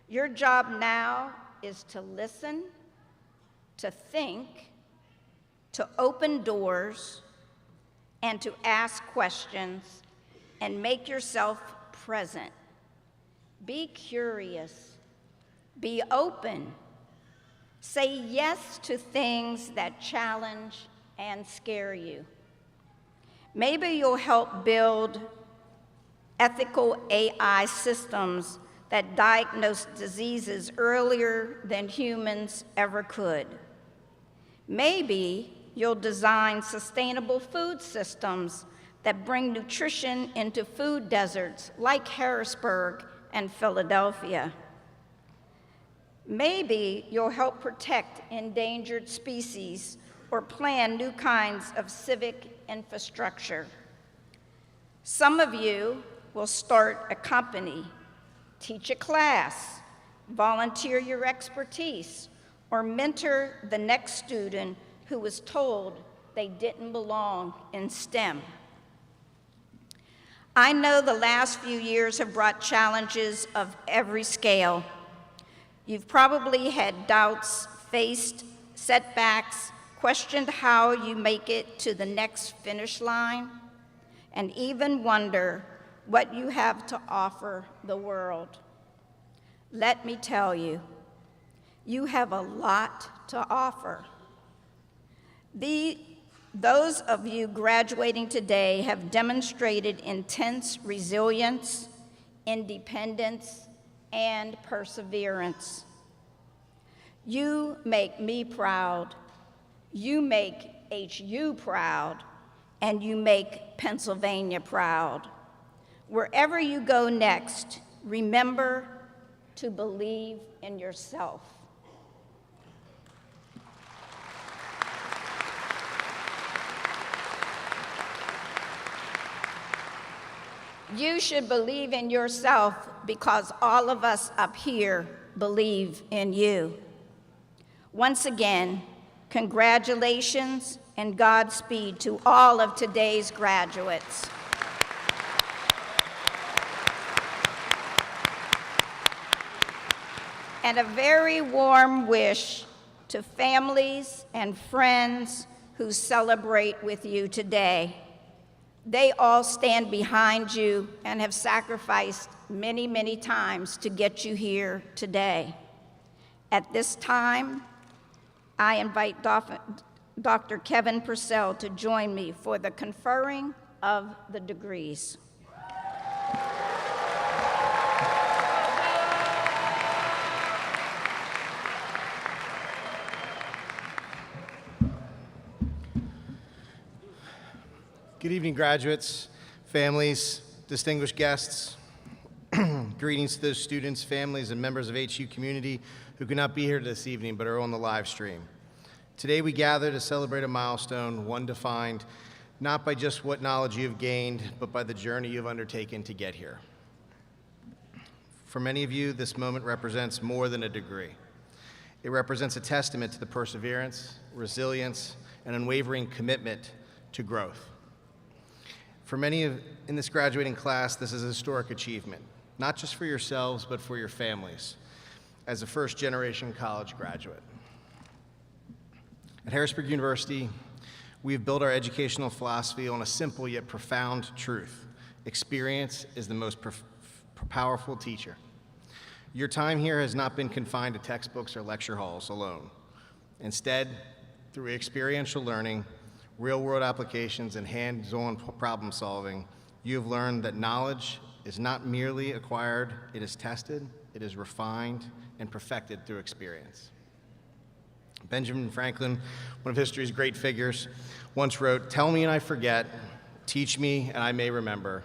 Your job now is to listen, to think, to open doors, and to ask questions and make yourself present. Be curious, be open, Say yes to things that challenge and scare you. Maybe you'll help build ethical AI systems that diagnose diseases earlier than humans ever could. Maybe you'll design sustainable food systems that bring nutrition into food deserts like Harrisburg and Philadelphia. Maybe you'll help protect endangered species or plan new kinds of civic infrastructure. Some of you will start a company, teach a class, volunteer your expertise, or mentor the next student who was told they didn't belong in STEM. I know the last few years have brought challenges of every scale. You've probably had doubts, faced setbacks, questioned how you make it to the next finish line, and even wonder what you have to offer the world. Let me tell you, you have a lot to offer. Those of you graduating today have demonstrated intense resilience, independence, and perseverance. You make me proud, you make HU proud, and you make Pennsylvania proud. Wherever you go next, remember to believe in yourself. You should believe in yourself because all of us up here believe in you. Once again, congratulations and Godspeed to all of today's graduates. And a very warm wish to families and friends who celebrate with you today. They all stand behind you and have sacrificed many, many times to get you here today. At this time, I invite Dr. Kevin Purcell to join me for the conferring of the degrees. Good evening, graduates, families, distinguished guests. Greetings to those students, families, and members of HU community who could not be here this evening but are on the live stream. Today we gather to celebrate a milestone, one defined not by just what knowledge you have gained, but by the journey you have undertaken to get here. For many of you, this moment represents more than a degree. It represents a testament to the perseverance, resilience, and unwavering commitment to growth. For many in this graduating class, this is a historic achievement, not just for yourselves, but for your families, as a first-generation college graduate. At Harrisburg University, we have built our educational philosophy on a simple yet profound truth. Experience is the most powerful teacher. Your time here has not been confined to textbooks or lecture halls alone. Instead, through experiential learning, real-world applications, and hands-on problem solving, you have learned that knowledge is not merely acquired, it is tested, it is refined, and perfected through experience. Benjamin Franklin, one of history's great figures, once wrote, "Tell me and I forget, teach me and I may remember,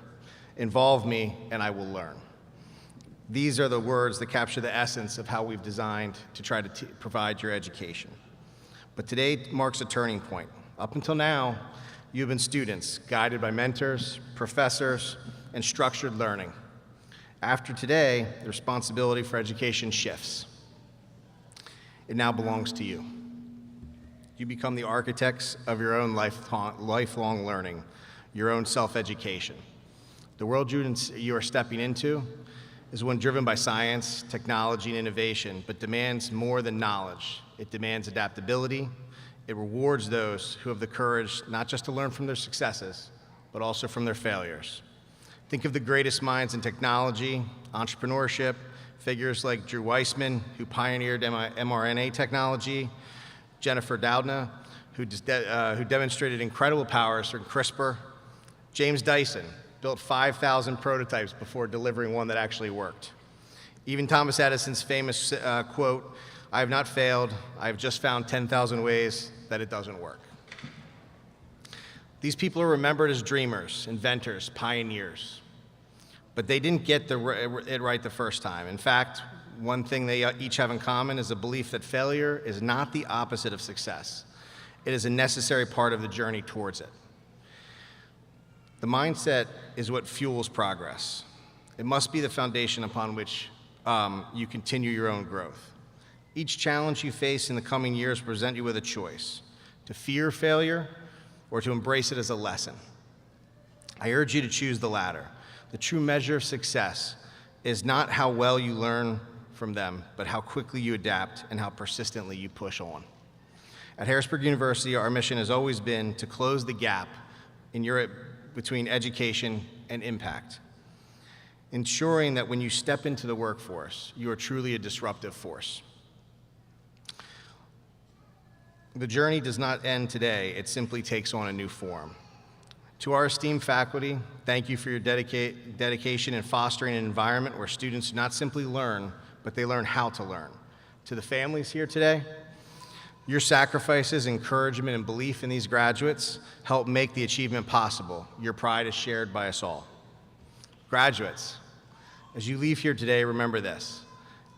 involve me and I will learn." These are the words that capture the essence of how we've designed to try to provide your education. But today marks a turning point. Up until now, you have been students, guided by mentors, professors, and structured learning. After today, the responsibility for education shifts. It now belongs to you. You become the architects of your own lifelong learning, your own self-education. The world you are stepping into is one driven by science, technology, and innovation, but demands more than knowledge. It demands adaptability. It rewards those who have the courage not just to learn from their successes, but also from their failures. Think of the greatest minds in technology, entrepreneurship, figures like Drew Weissman, who pioneered mRNA technology, Jennifer Doudna, who demonstrated incredible powers from CRISPR, James Dyson built 5,000 prototypes before delivering one that actually worked. Even Thomas Edison's famous quote, "I have not failed, I have just found 10,000 ways that it doesn't work." These people are remembered as dreamers, inventors, pioneers, but they didn't get it right the first time. In fact, one thing they each have in common is a belief that failure is not the opposite of success. It is a necessary part of the journey towards it. The mindset is what fuels progress. It must be the foundation upon which you continue your own growth. Each challenge you face in the coming years present you with a choice: to fear failure or to embrace it as a lesson. I urge you to choose the latter. The true measure of success is not how well you learn from them, but how quickly you adapt and how persistently you push on. At Harrisburg University, our mission has always been to close the gap between education and impact, ensuring that when you step into the workforce, you are truly a disruptive force. The journey does not end today, it simply takes on a new form. To our esteemed faculty, thank you for your dedication in fostering an environment where students do not simply learn, but they learn how to learn. To the families here today, your sacrifices, encouragement, and belief in these graduates help make the achievement possible. Your pride is shared by us all. Graduates, as you leave here today, remember this: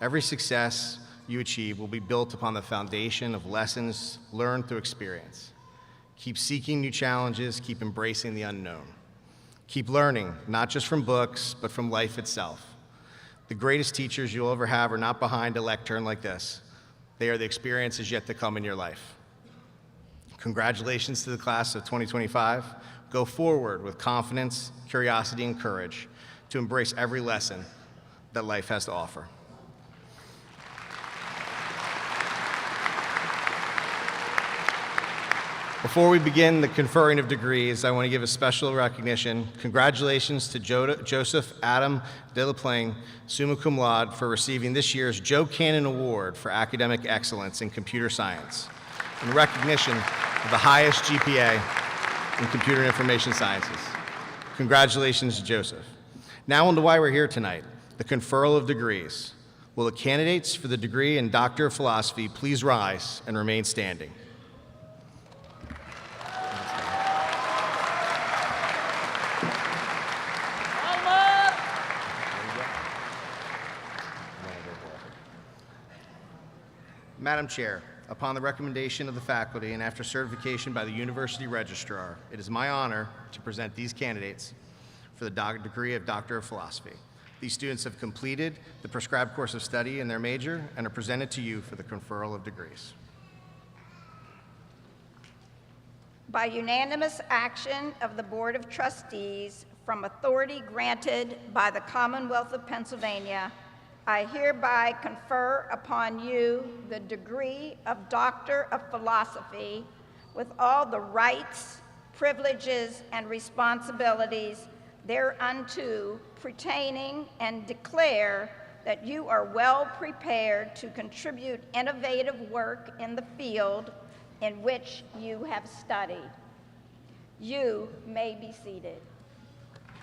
every success you achieve will be built upon the foundation of lessons learned through experience. Keep seeking new challenges, keep embracing the unknown. Keep learning, not just from books, but from life itself. The greatest teachers you'll ever have are not behind a lectern like this. They are the experiences yet to come in your life. Congratulations to the class of 2025. Go forward with confidence, curiosity, and courage to embrace every lesson that life has to offer. Before we begin the conferring of degrees, I want to give a special recognition. Congratulations to Joseph Adam de la Plaine, summa cum laude, for receiving this year's Joe Cannon Award for Academic Excellence in Computer Science, in recognition of the highest GPA in Computer and Information Sciences. Congratulations, Joseph. Now on to why we're here tonight, the conferral of degrees. Will the candidates for the degree in Doctor of Philosophy please rise and remain standing? Madam Chair, upon the recommendation of the faculty and after certification by the University Registrar, it is my honor to present these candidates for the degree of Doctor of Philosophy. These students have completed the prescribed course of study in their major and are presented to you for the conferral of degrees. By unanimous action of the Board of Trustees, from authority granted by the Commonwealth of Pennsylvania, I hereby confer upon you the degree of Doctor of Philosophy with all the rights, privileges, and responsibilities thereunto pertaining, and declare that you are well prepared to contribute innovative work in the field in which you have studied. You may be seated.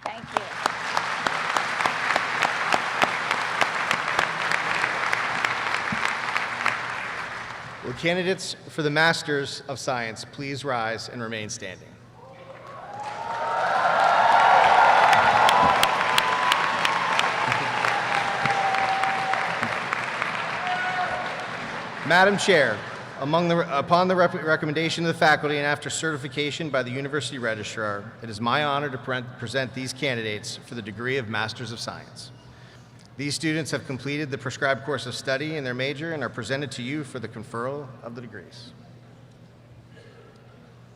Thank you. Will candidates for the Masters of Science please rise and remain standing? Madam Chair, upon the recommendation of the faculty and after certification by the University Registrar, it is my honor to present these candidates for the degree of Masters of Science. These students have completed the prescribed course of study in their major and are presented to you for the conferral of the degrees.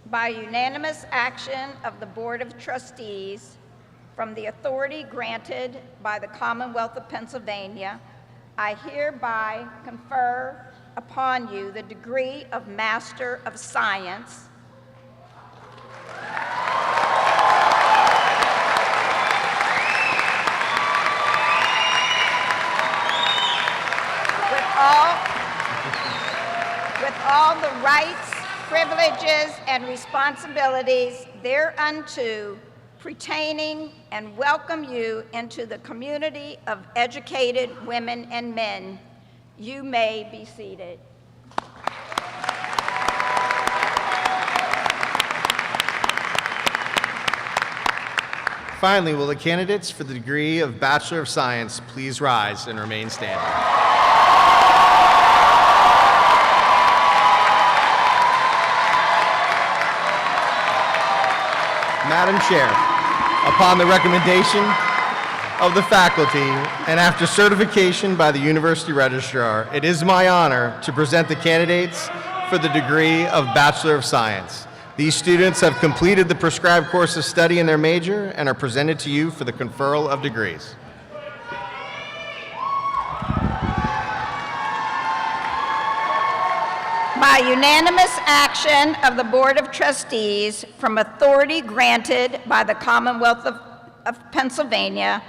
By unanimous action of the Board of Trustees, from the authority granted by the Commonwealth of Pennsylvania, I hereby confer upon you the degree of Master of Science all the rights, privileges, and responsibilities thereunto, pertaining and welcome you into the community of educated women and men. You may be seated. Finally, will the candidates for the degree of Bachelor of Science please rise and remain standing? Madam Chair, upon the recommendation of the faculty and after certification by the University Registrar, it is my honor to present the candidates for the degree of Bachelor of Science. These students have completed the prescribed course of study in their major and are presented to you for the conferral of degrees. By unanimous action of the Board of Trustees, from authority granted by the Commonwealth of Pennsylvania,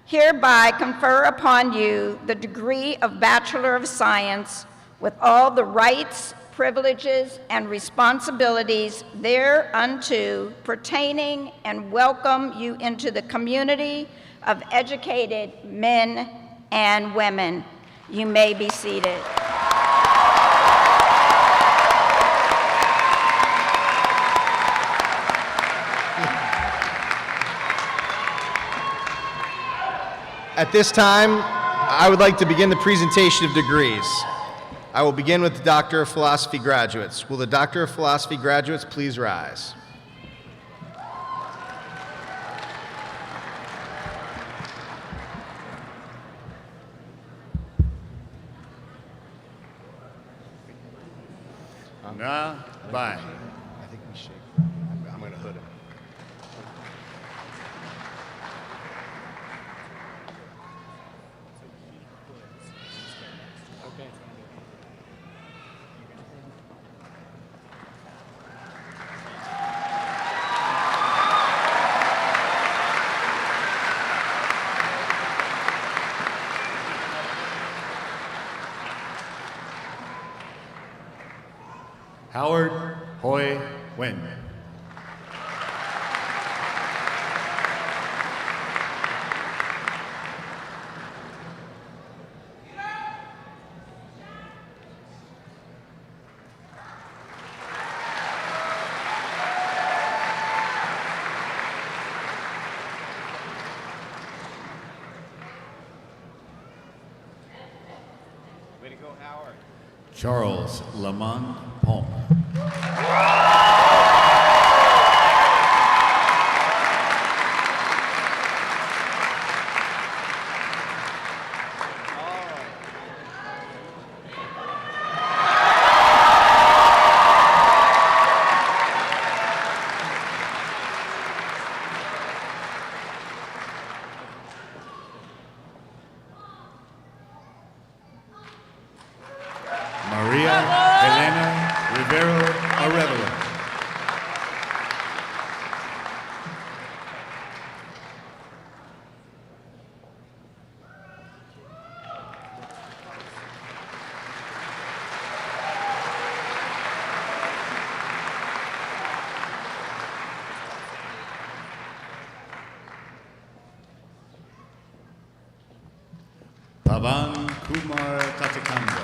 hereby confer upon you the degree of Bachelor of Science with all the rights, privileges, and responsibilities thereunto, pertaining, and welcome you into the community of educated men and women. You may be seated. At this time, I would like to begin the presentation of degrees. I will begin with the Doctor of Philosophy graduates. Will the Doctor of Philosophy graduates please rise? Bye. I think we shake. I'm going to hood him. Okay. Howard Hoy Nguyen. Way to go, Howard. Charles Lamont Palmer. Maria Elena Rivero Arevalo. Pavan Kumar Katakanda.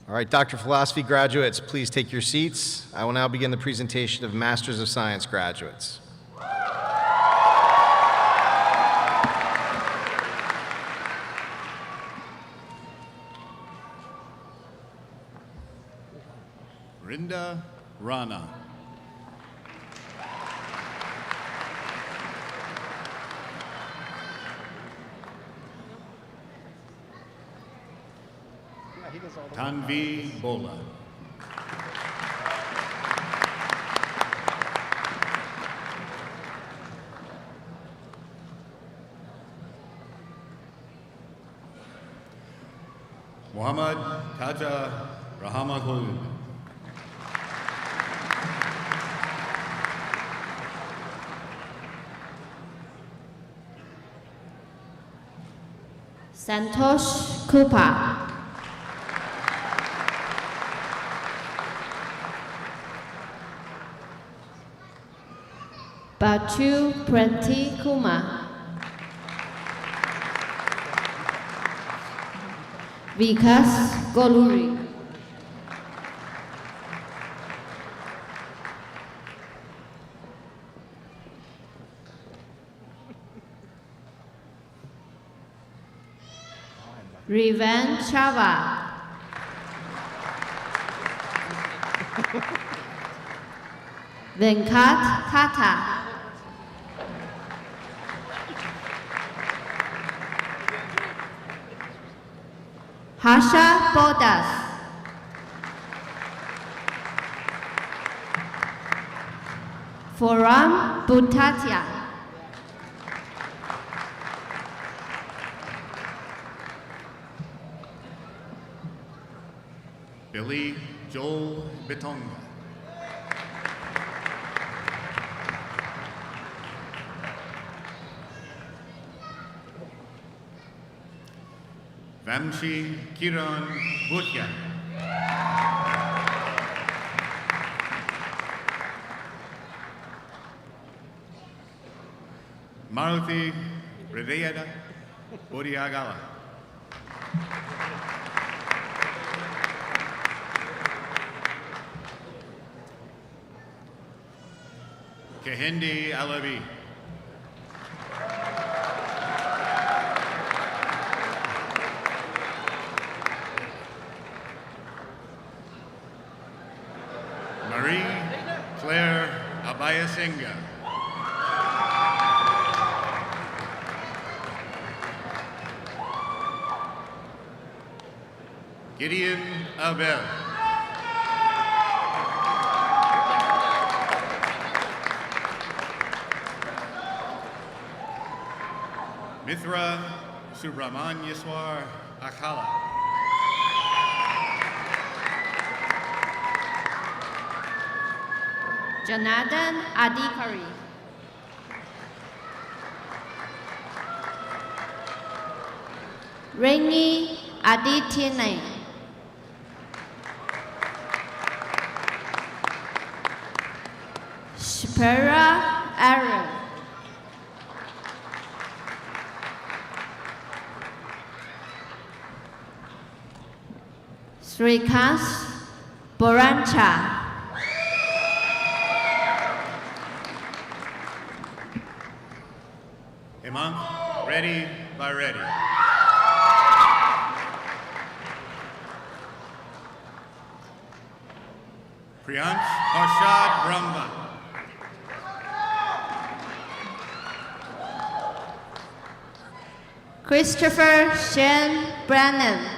All right, Doctor of Philosophy graduates, please take your seats. I will now begin the presentation of Masters of Science graduates. Rinda Rana. Tanvi Bola. Muhammad Taja Rahamahul. Santosh Kupa. Bachu Prati Kumar. Vikas Goluri. Rivan Chava. Venkat Tata. Harsha Bodas. Foram Butatia. Billy Joel Bitonga. Vamshi Kiran Bhutia. Maruthi Hridayada Bodiagala. Kehendi Alavi. Marie Claire Abayasinga. Gideon Abel. Mithra Subramanyaswar Akala. Janardhan Adhikari. Rainy Adityanay. Shpera Aaron. Srikanth Borancha. Hemant Reddy by Reddy. Priyansh Harshad Brahma. Christopher Shane Brannan.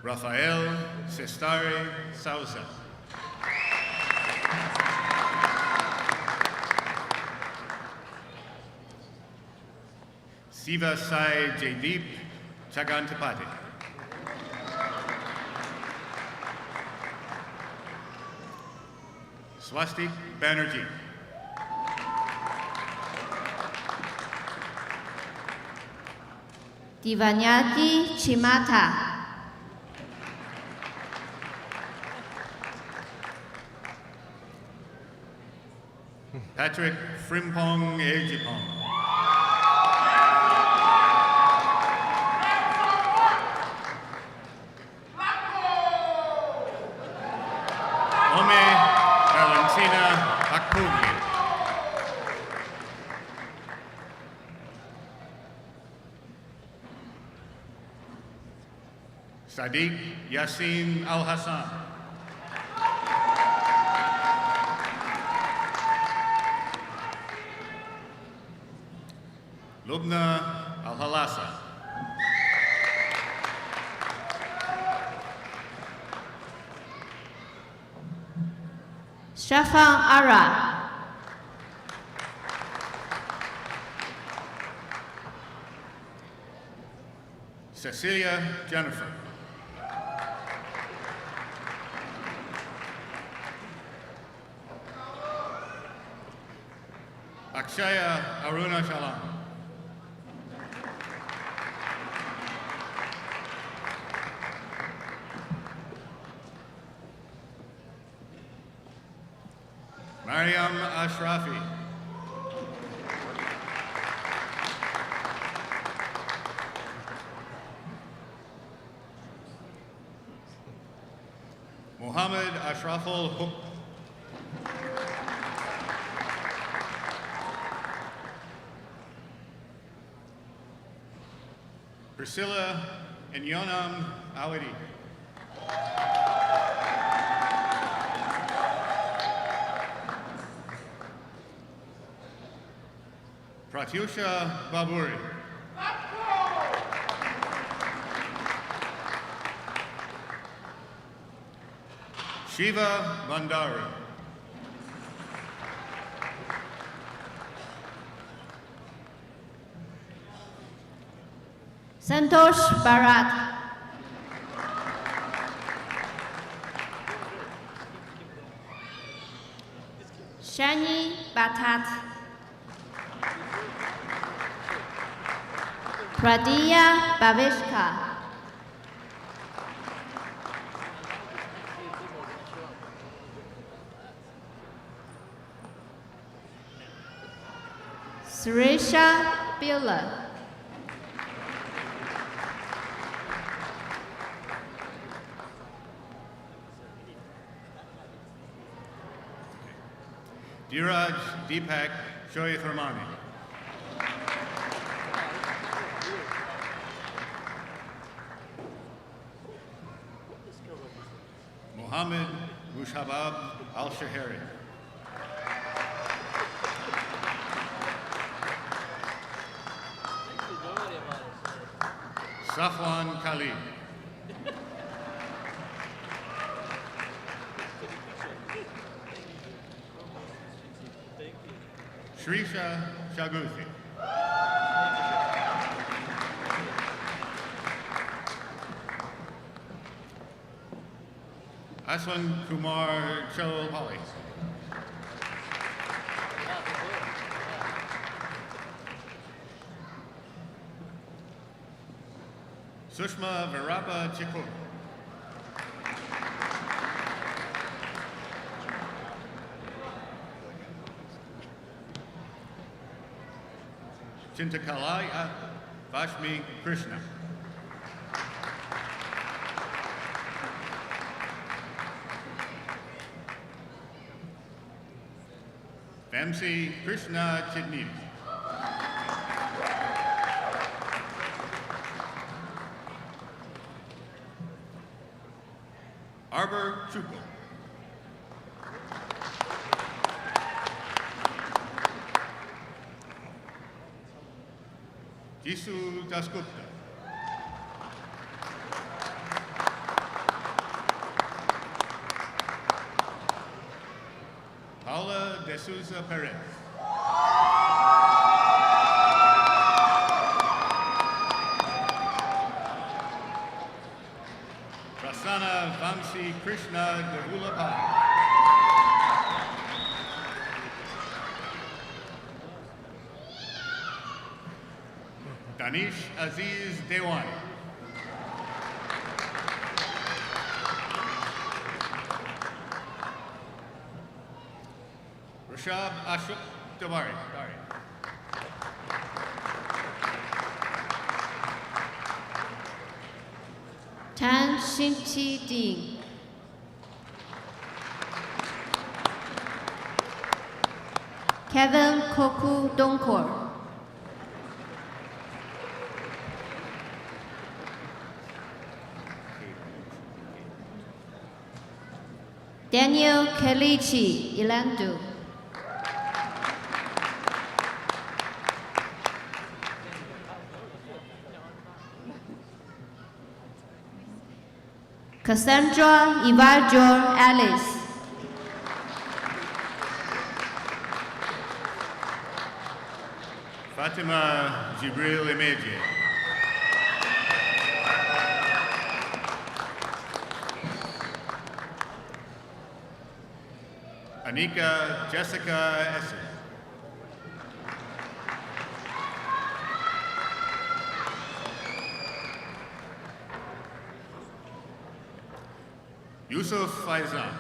Rafael Sestari Sousa. Siva Sai Jaydeep Chagantapati. Swastik Banerjee. Divanyati Chimata. Patrick Frimpong Ejipong. Ome Valentina Akpugi. Sadiq Yassin Al Hassan. Lubna Alhalasa. Shafan Ara. Cecilia Jennifer. Akshaya Aruna Shalam. Mariam Ashrafi. Muhammad Ashraful Huk. Priscilla Inyonam Awadi. Pratyusha Baburi. Shiva Bandari. Santosh Bharat. Shani Batat. Pradya Bhavishka. Suresha Bila. Dhiraj Deepak Shoy Thermani. Mohammed Mushabab Al-Shahari. Safwan Khalid. Shrisha Shaguthi. Aswan Kumar Cholpally. Sushma Virapa Chikun. Chintakalaya Vashmi Krishna. Vamsi Krishna Chidney. Arbor Chukul. Jisu Dasgupta. Paula De Souza Perez. Prasanna Vamsi Krishna Devulapal. Danish Aziz Dewan. Rashab Ashok Davari. Tan Shinchi Ding. Kevin Koku Donkor. Daniel Kelichi Ilandu. Cassandra Evajor Alice. Fatima Jibril Imeji. Anika Jessica Esser. Yusuf Faizan.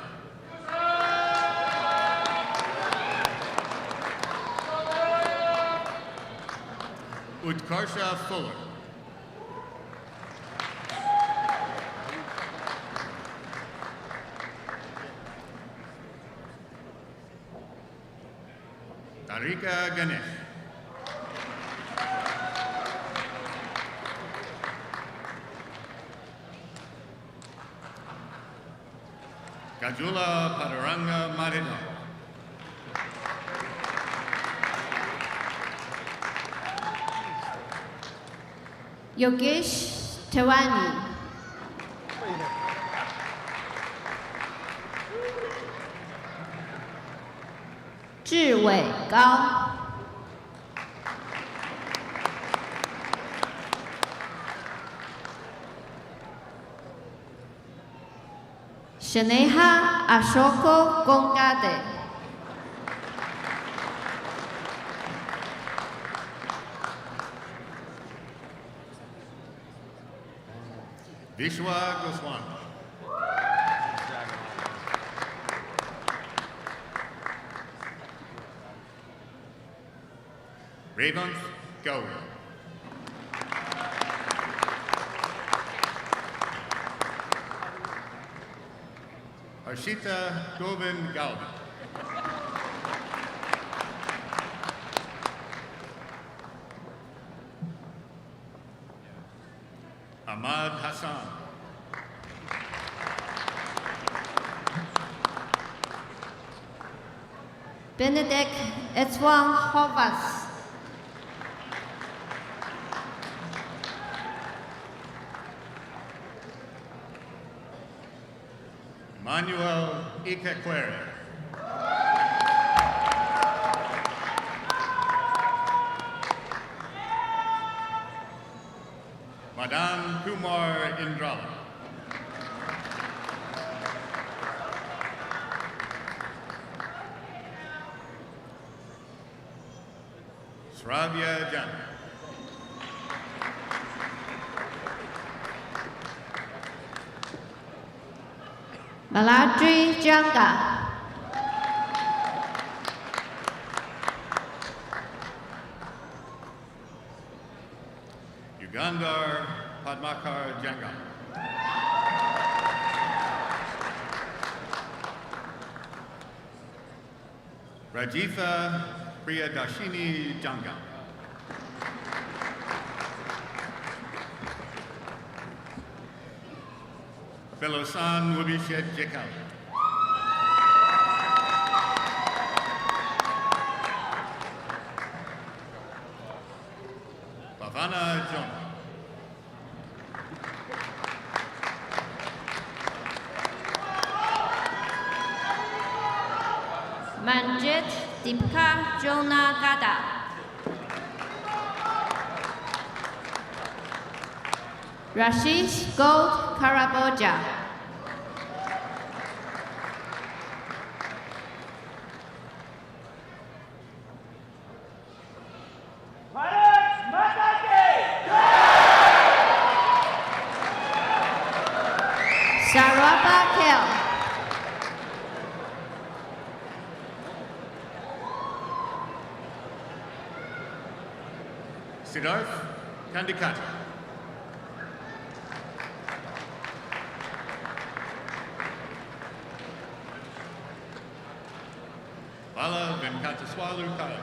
Utkarsha Fuller. Tarika Ganesh. Kajula Padaranga Marino. Yogesh Tewani. Zhi Wei Gao. Shaneha Ashoko Gongade. Vishwa Goswami. Revanth Gauri. Harshita Govind Galvi. Ahmad Hassan. Benedict Etwan Hovas. Emmanuel Ikekwere. Madan Kumar Indrala. Sravya Jan. Maladri Janga. Ugandar Padmakar Janga. Rajitha Priyadashini Janga. Filosan Wubishet Jekal. Bhavana John. Manjit Dipka Jona Gada. Rashish Gold Karaboja. Saraba Kel. Siddharth Kandikati. Bala Venkataswalu Kala.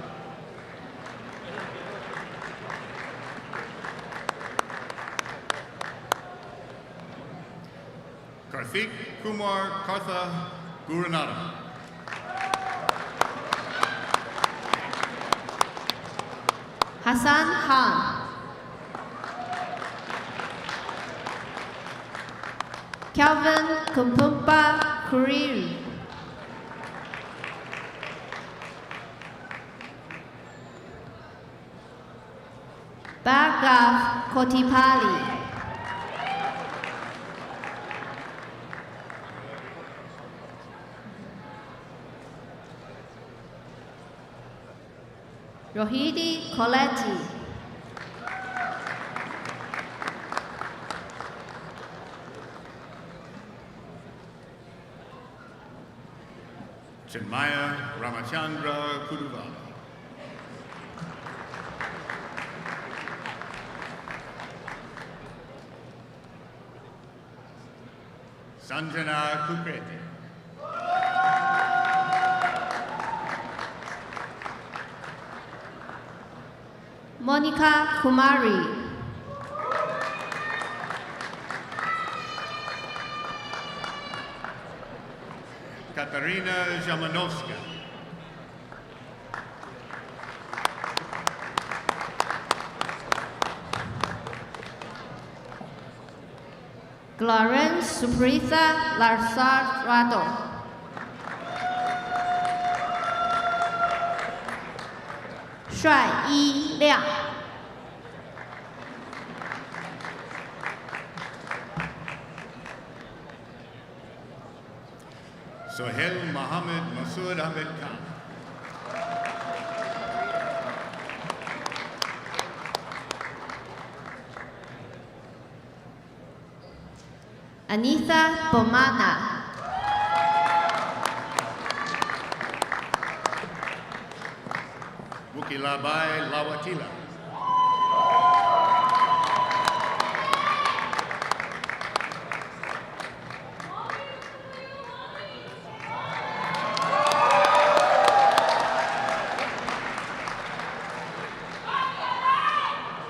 Karthik Kumar Kartha Gurunatha. Hassan Khan. Calvin Kumpumpa Kuriru. Bhargav Kotipalli. Rohidi Coletti. Chinmaya Ramachandra Kuduvala. Sanjana Kukreti. Monica Kumari. Katarina Zhamanovska. Clarence Supritha Larsarado. Shuai Yi Liang. Sohail Mohammed Masood Ahmed Khan. Anitha Bomana. Wukilabai Lawatila.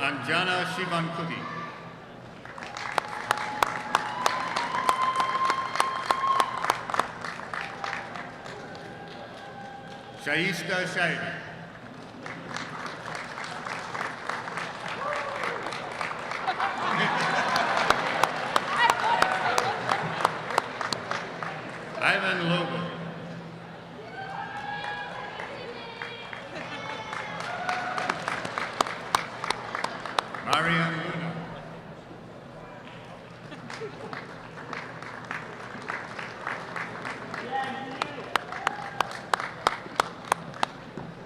Anjana Shivankuti. Shaista Shaidi. Ivan Lobo. Marian Luna.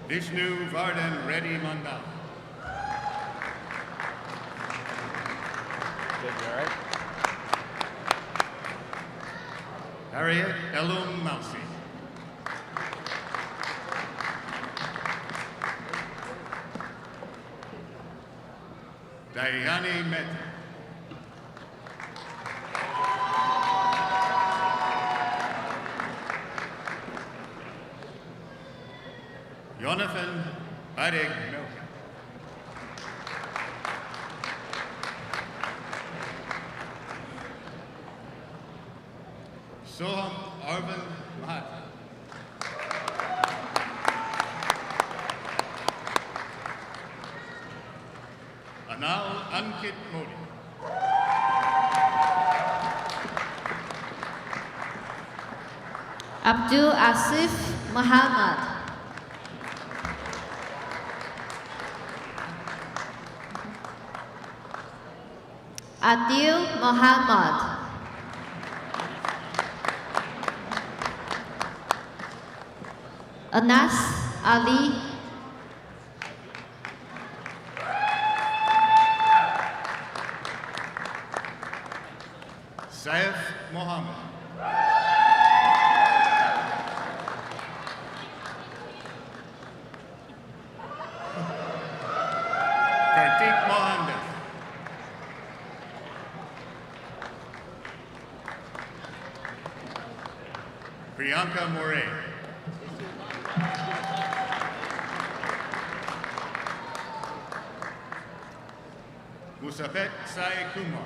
Vishnu Vardhan Reddy Mandal. Harriet Elum Mousy. Dayani Mehta. Jonathan Adeg Milka. Soham Arvind Mahatma. Anal Ankit Modi. Abdul Asif Muhammad. Adil Muhammad. Anas Ali. Saif Mohammed. Kartik Mohandas. Priyanka Moray. Musafet Sai Kumar.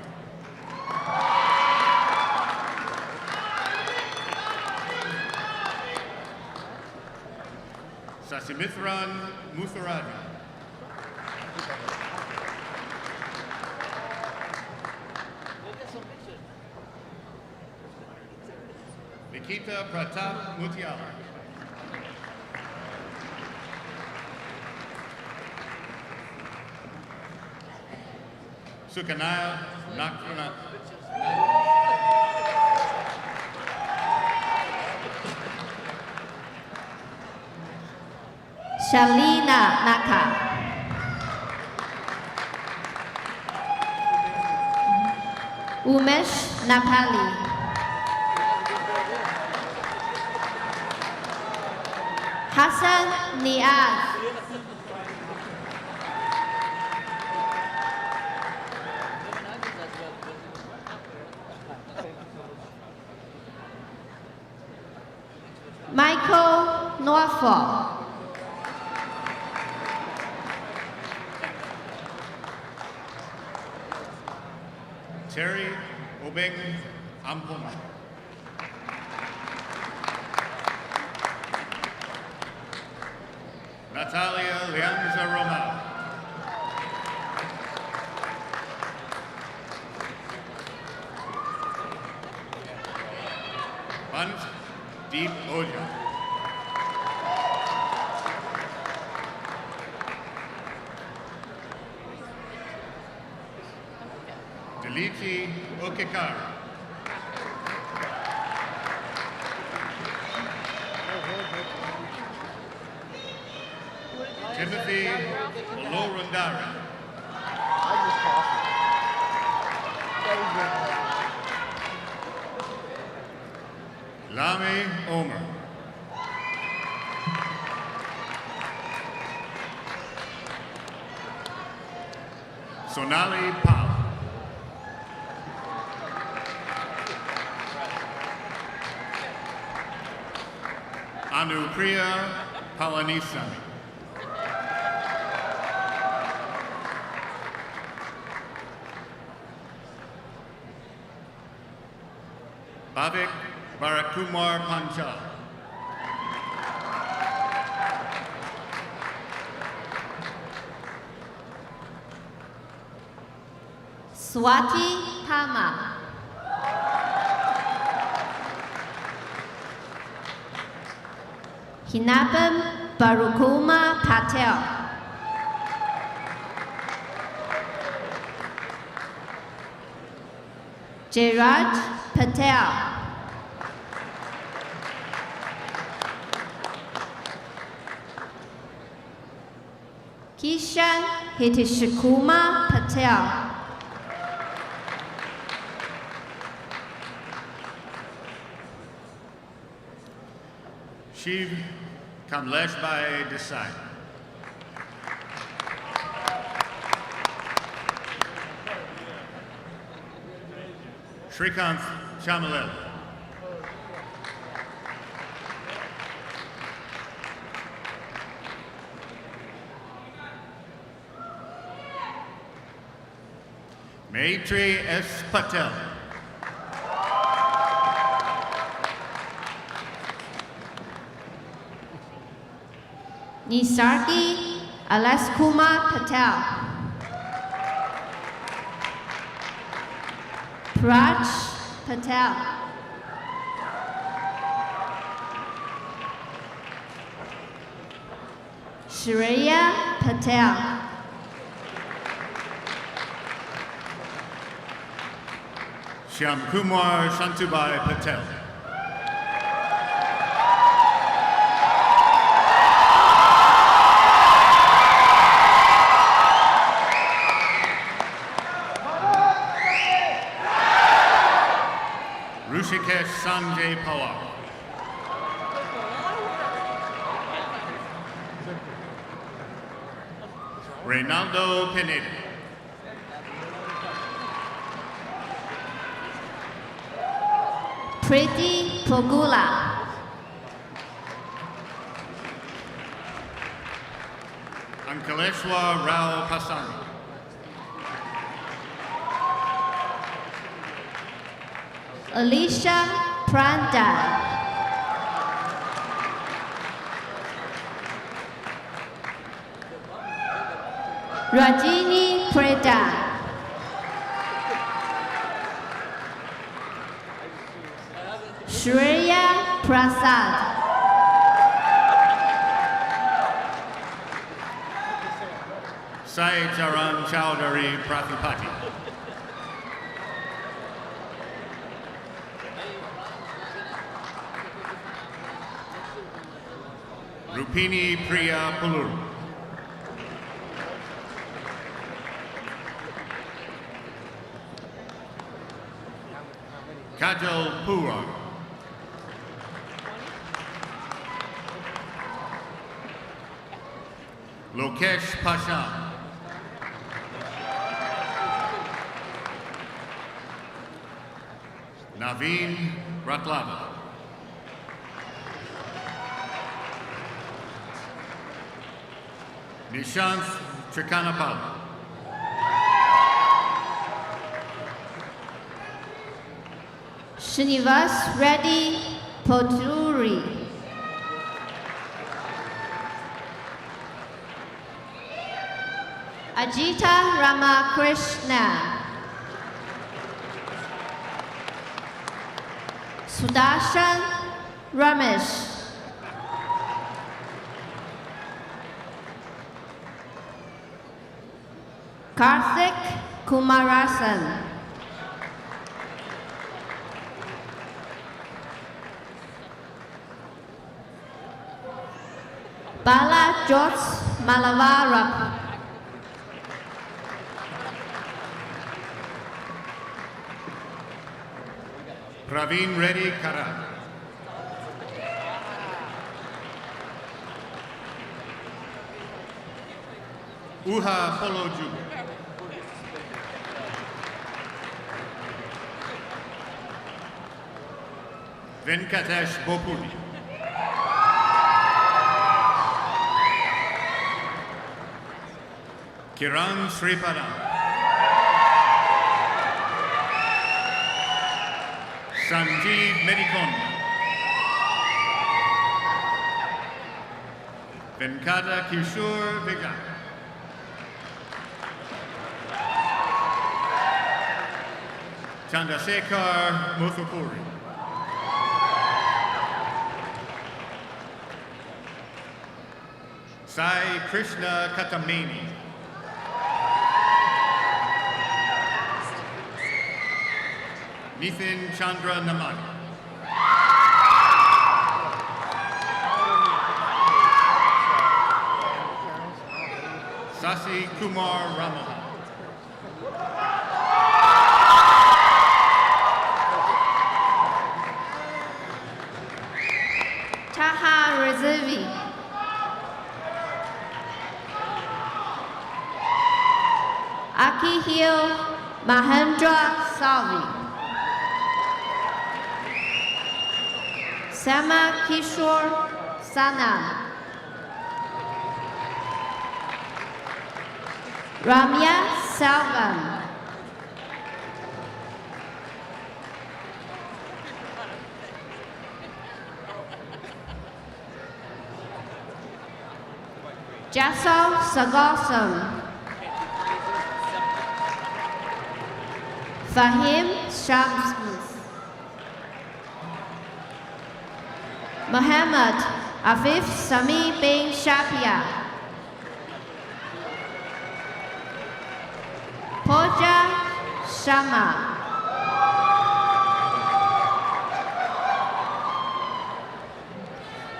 Sasimithran Mutharajan. Nikita Pratap Mutiala. Sukanaya Nakrana. Shalina Naka. Umesh Napali. Hassan Niaz. Michael Norfolk. Terry Obeng Ampoma. Natalia Lianza Romao. Bunt Deep Oja. Delichi Okekar. Timothy Olorundara. Lami Omer. Sonali Pal. Anupriya Palanisami. Bhavik Barakumar Panchal. Swati Pama. Hinabam Barukuma Patel. Jairaj Patel. Kishan Hitishikuma Patel. Shiv Kamlesh Bhai Desai. Shrikant Chamalel. Maitri S. Patel. Nisargi Alaskuma Patel. Praj Patel. Shreya Patel. Shyam Kumar Shantubai Patel. Rushikesh Sanjay Pawar. Reynaldo Pineda. Preeti Pogula. Ankaleshwar Rao Pasani. Alicia Pranda. Rajini Preda. Shreya Prasad. Sai Charan Chowdhury Prathipati. Rupini Priya Puluru. Kajal Pura. Lokesh Pasha. Naveen Ratlava. Nishanth Trikanapala. Srinivas Reddy Poturi. Ajita Ramakrishna. Sudarshan Ramesh. Karthik Kumarasan. Bala George Malavarap. Praveen Reddy Karan. Uha Poloju. Venkatesh Bopudi. Kiran Sripadam. Sanjeev Medikonda. Venkata Kishore Vijay. Chandrasekhar Muthupuri. Sai Krishna Katamini. Nithin Chandra Namani. Sasi Kumar Ramahan. Taha Rezavi. Akihil Mahendra Salvi. Sama Kishore Sanam. Ramya Selvam. Jasso Sagosam. Fahim Shamsmus. Muhammad Afif Sami bin Shapia. Poja Sharma.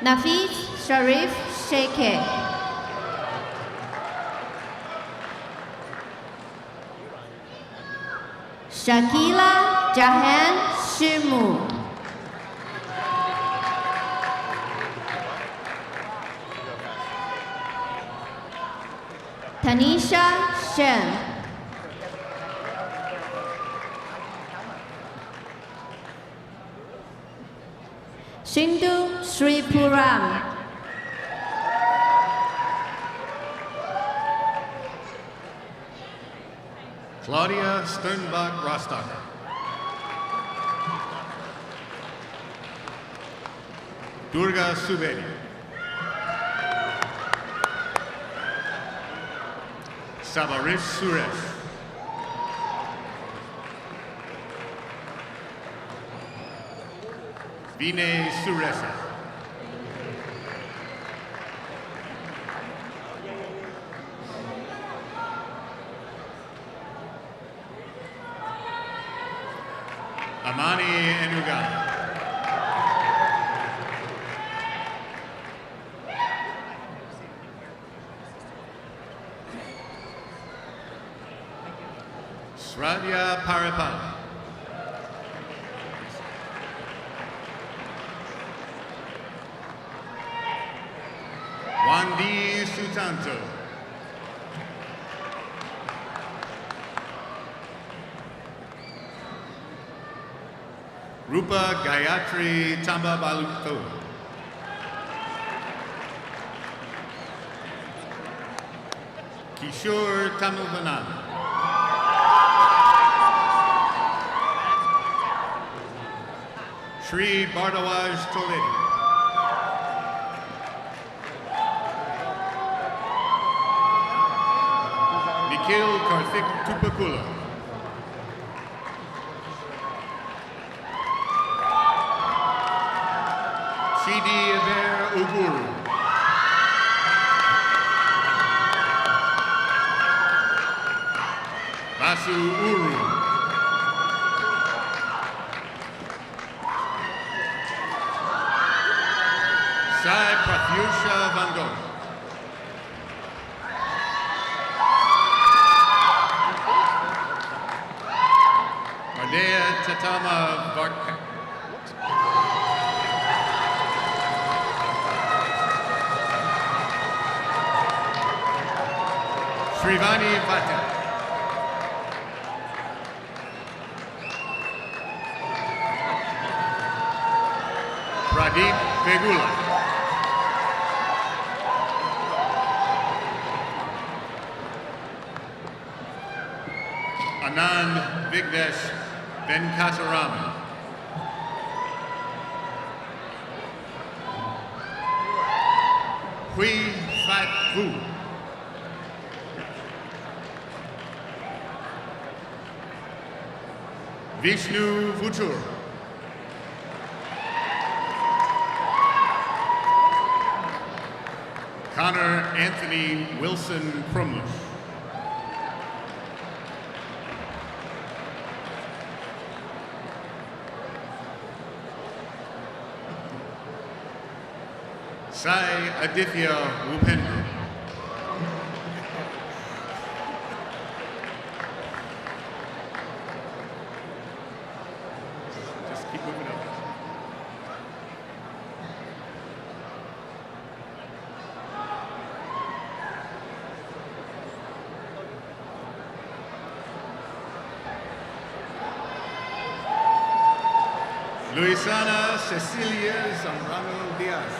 Nafis Sharif Sheikh. Shakila Jahan Shimu. Tanisha Shen. Shindu Sripuram. Claudia Sternbach Rostocker. Durga Subedi. Sabarish Suresh. Vinay Suresa. Amani Enugana. Sradya Paripal. Wandi Sutanto. Rupa Gayatri Tamba Baluto. Kishore Tamilvanan. Shri Bardawaj Toledi. Nikhil Karthik Tupakula. Chidi Aber Uguru. Vasu Uru. Sai Pratyusha Van Gogh. Mardea Tatama Varkak. Srivani Bhatta. Pradeep Vegula. Anand Vignesh Venkataraman. Hui Fat Vu. Vishnu Vuchur. Connor Anthony Wilson Crumlish. Sai Aditya Wupendra. Just keep moving up. Luisana Cecilia Zambrano Diaz.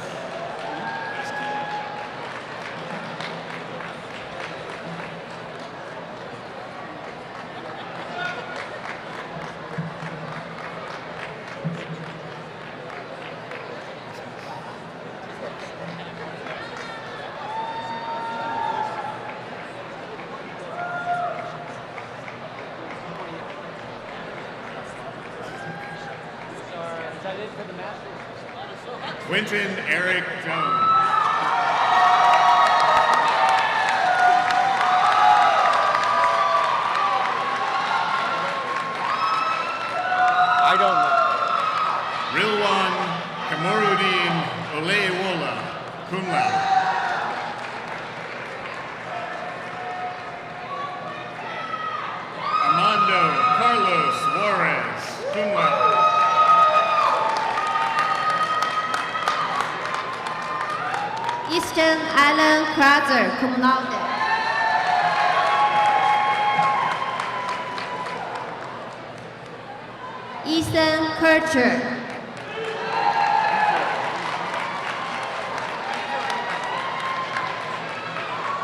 Quentin Eric Jones. I don't know. Rilwan Kamoruddin Olewola, cum laude. Armando Carlos Juarez, cum laude. Easton Alan Kratzer, cum laude. Ethan Kircher.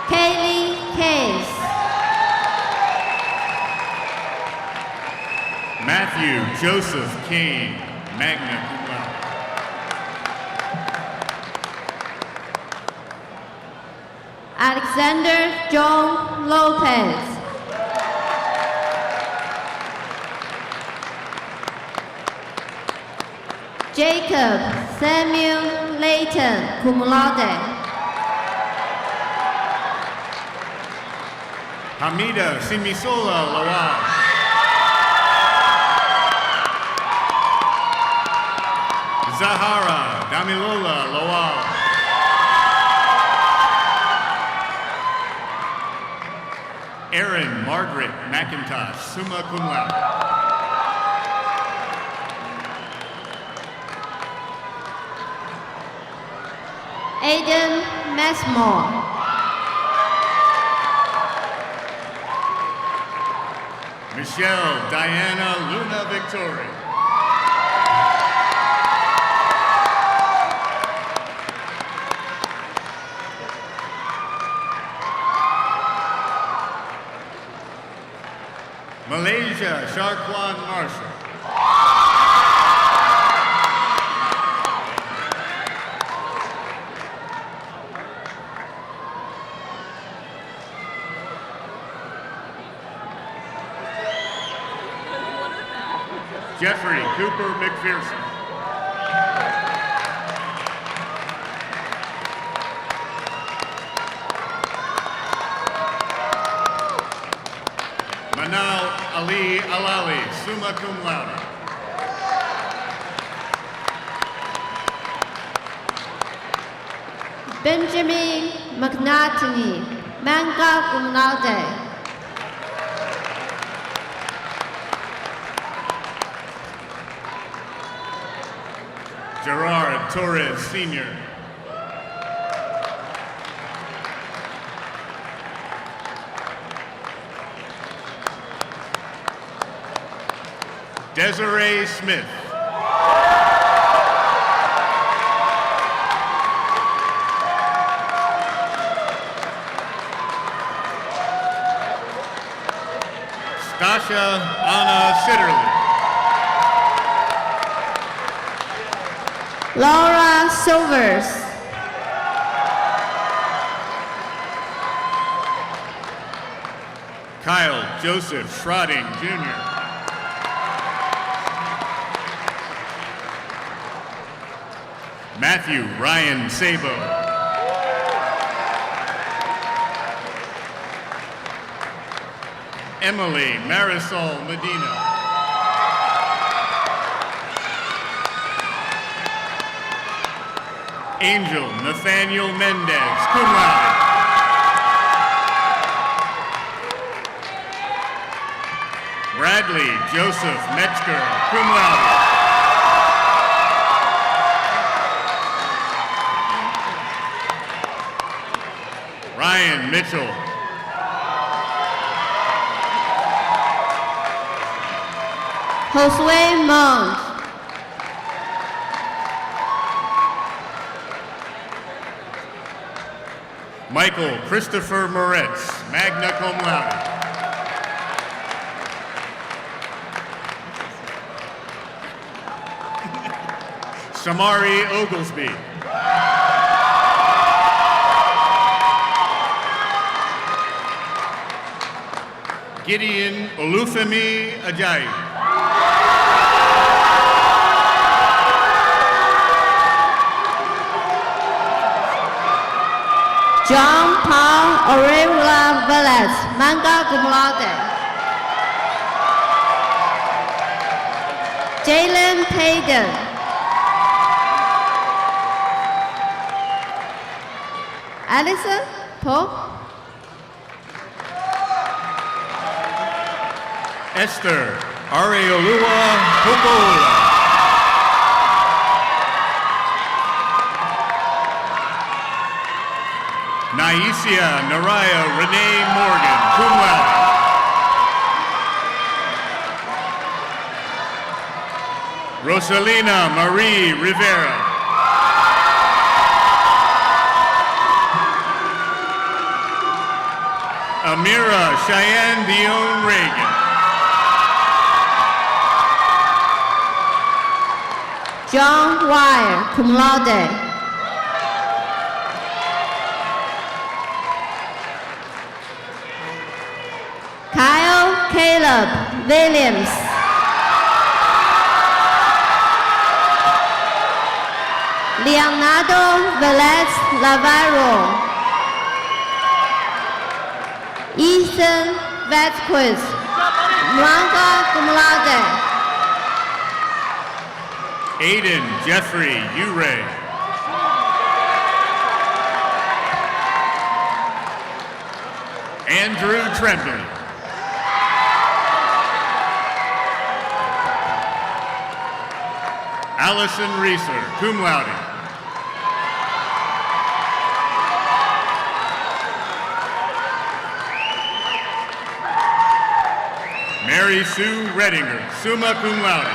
Kaylee Case. Matthew Joseph Kane, magna cum laude. Alexander John Lopez. Jacob Samuel Layton, cum laude. Hamida Simisola Lawal. Zahara Damilola Lawal. Erin Margaret McIntosh, summa cum laude. Aiden Messmore. Michelle Diana Luna Victoria. Malaysia Sharkwan Marshall. Jeffrey Cooper McPherson. Manal Ali Alali, summa cum laude. Benjamin McNulty, magna cum laude. Gerard Torres Sr. Desiree Smith. Stasha Anna Sitterly. Laura Silvers. Kyle Joseph Schroding, Jr. Matthew Ryan Sabo. Emily Marisol Medina. Angel Nathaniel Mendez, cum laude. Bradley Joseph Metzger, cum laude. Ryan Mitchell. Josue Mons. Michael Christopher Moretz, magna cum laude. Samari Oglesby. Gideon Olufemi Ajayi. John Paul Orevla Velez, magna cum laude. Jalen Payton. Allison Paul. Esther Areolua Popola. Naisia Naraya Renee Morgan, cum laude. Rosalina Marie Rivera. Amira Cheyenne Dion Reagan. John Wire, cum laude. Kyle Caleb Williams. Leonardo Velez Navarro. Ethan Vasquez, magna cum laude. Aiden Jeffrey Uray. Andrew Tremblay. Allison Reeser, cum laude. Mary Sue Redinger, summa cum laude.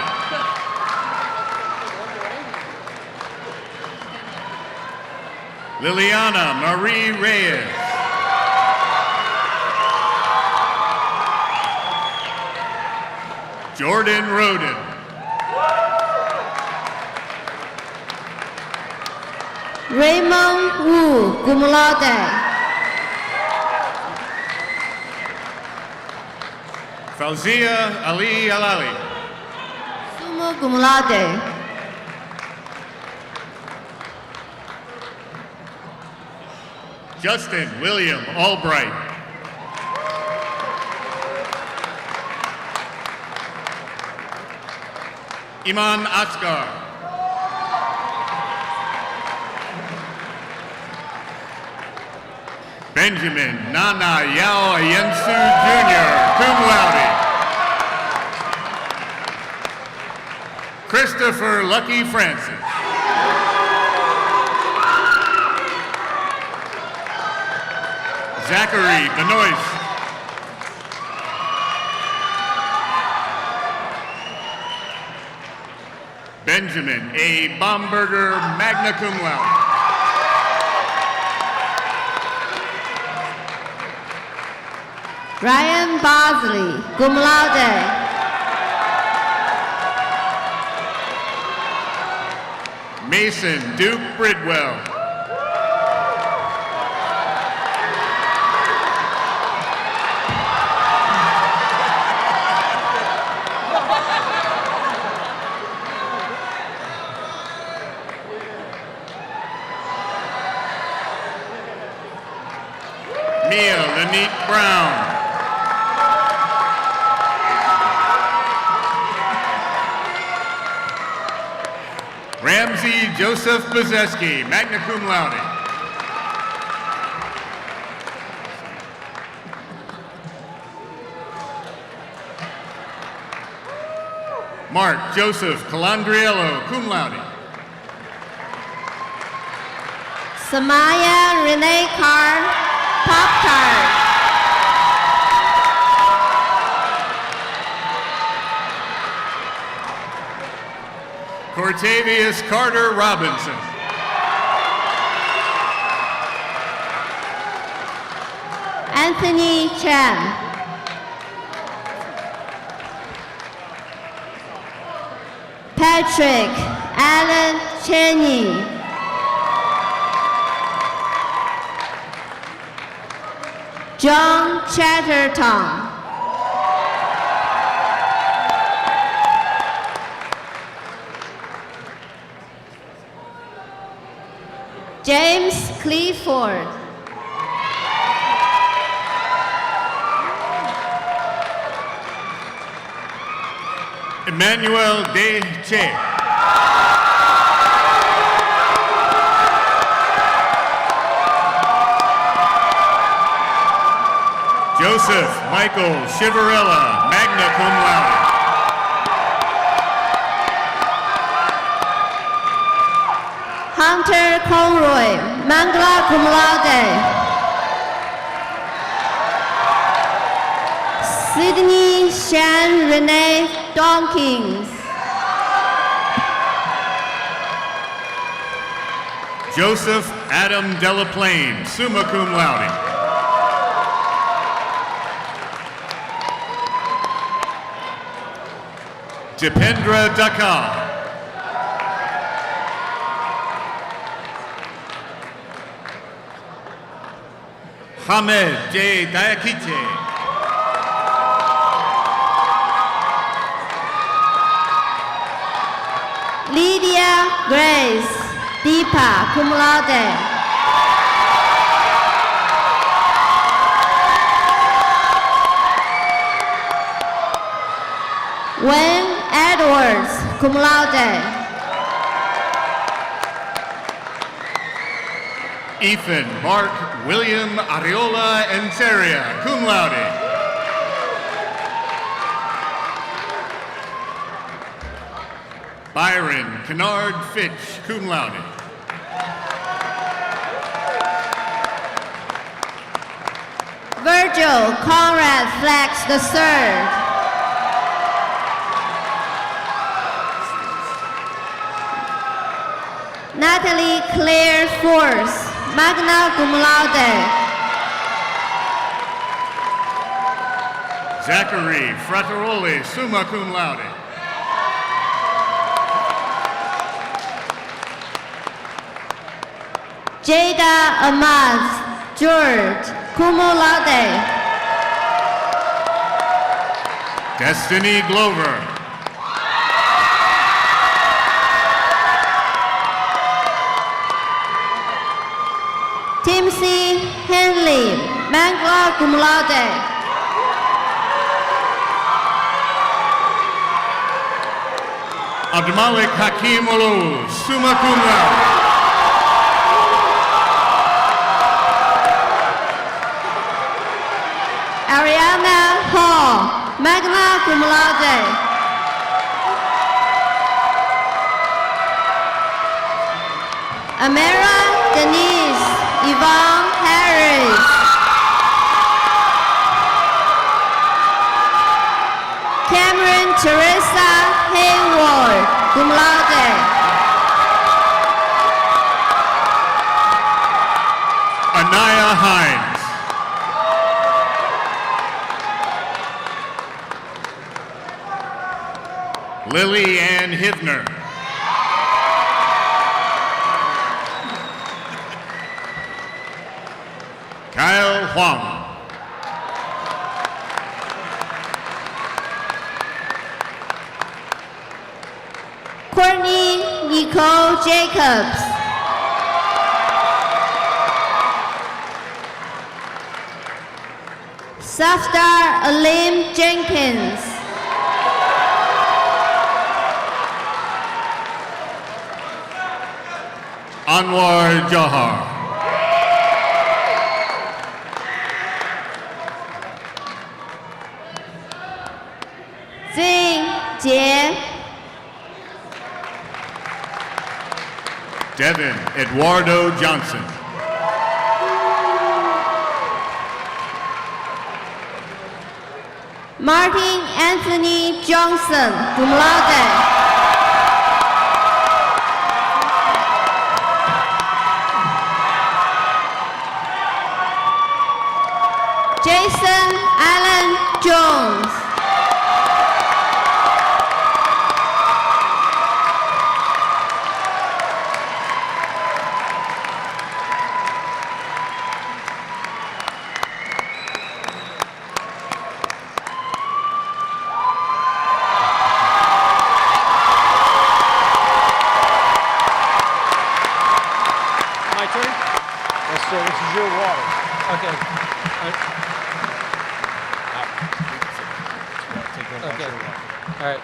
Liliana Marie Reyes. Jordan Roden. Raymond Wu, cum laude. Fauzia Ali Alali. Summa cum laude. Justin William Albright. Iman Asgar. Benjamin Nana Yao Yensu Jr., cum laude. Christopher Lucky Francis. Zachary Benoist. Benjamin A. Bomberger, magna cum laude. Ryan Bosley, cum laude. Mason Duke Bridwell. Mia Lanique Brown. Ramsey Joseph Bazeski, magna cum laude. Mark Joseph Calandriello, cum laude. Samaya Renee Carr, Pop-Tart. Cortavius Carter Robinson. Anthony Chen. Patrick Allen Cheney. John Chatterton. James Clifford. Emmanuel De Che. Joseph Michael Chivarella, magna cum laude. Hunter Conroy, magna cum laude. Sydney Shan Renee Dawkins. Joseph Adam Delaplane, summa cum laude. Dipendra Dakar. Hamed J. Diakite. Lydia Grace Deepa, cum laude. Wayne Edwards, cum laude. Ethan Mark William Ariola Enteria, cum laude. Byron Kennard Fitch, cum laude. Virgil Conrad Flex III. Natalie Claire Force, magna cum laude. Zachary Frattaroli, summa cum laude. Jada Amaz George, cum laude. Destiny Glover. Timothy Henley, magna cum laude. Abdulmalik Hakim Olu, summa cum laude. Ariana Hall, magna cum laude. Amara Denise Yvonne Harris. Cameron Teresa Hayward, cum laude. Anaya Hines. Lily Ann Hivner. Kyle Huang. Courtney Nicole Jacobs. Safdar Alim Jenkins. Anwar Johar. Zing Jie. Devin Eduardo Johnson. Martin Anthony Johnson, cum laude. Jason Allen Jones. My turn? Yes, sir, this is your water. Okay. Okay. All right.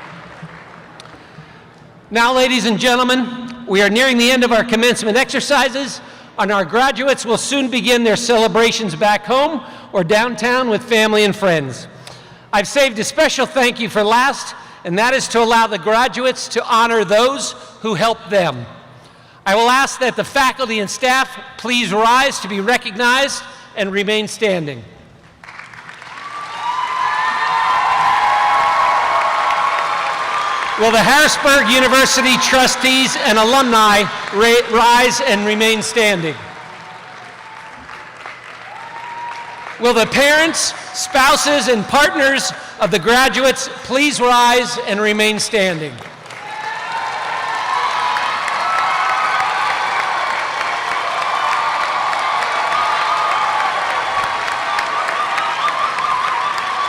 Now, ladies and gentlemen, we are nearing the end of our commencement exercises, and our graduates will soon begin their celebrations back home or downtown with family and friends. I've saved a special thank you for last, and that is to allow the graduates to honor those who helped them. I will ask that the faculty and staff please rise to be recognized and remain standing. Will the Harrisburg University trustees and alumni rise and remain standing? Will the parents, spouses, and partners of the graduates please rise and remain standing?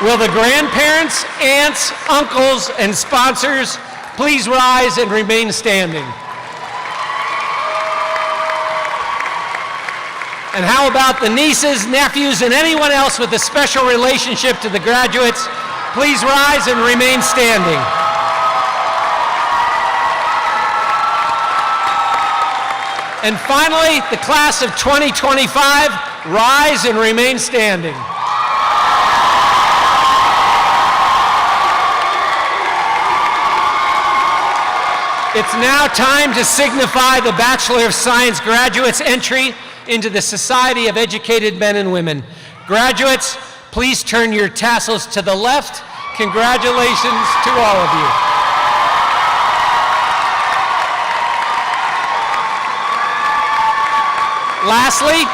Will the grandparents, aunts, uncles, and sponsors please rise and remain standing? And how about the nieces, nephews, and anyone else with a special relationship to the graduates? Please rise and remain standing. And finally, the class of 2025, rise and remain standing. It's now time to signify the Bachelor of Science graduates' entry into the Society of Educated Men and Women. Graduates, please turn your tassels to the left. Congratulations to all of you. Lastly,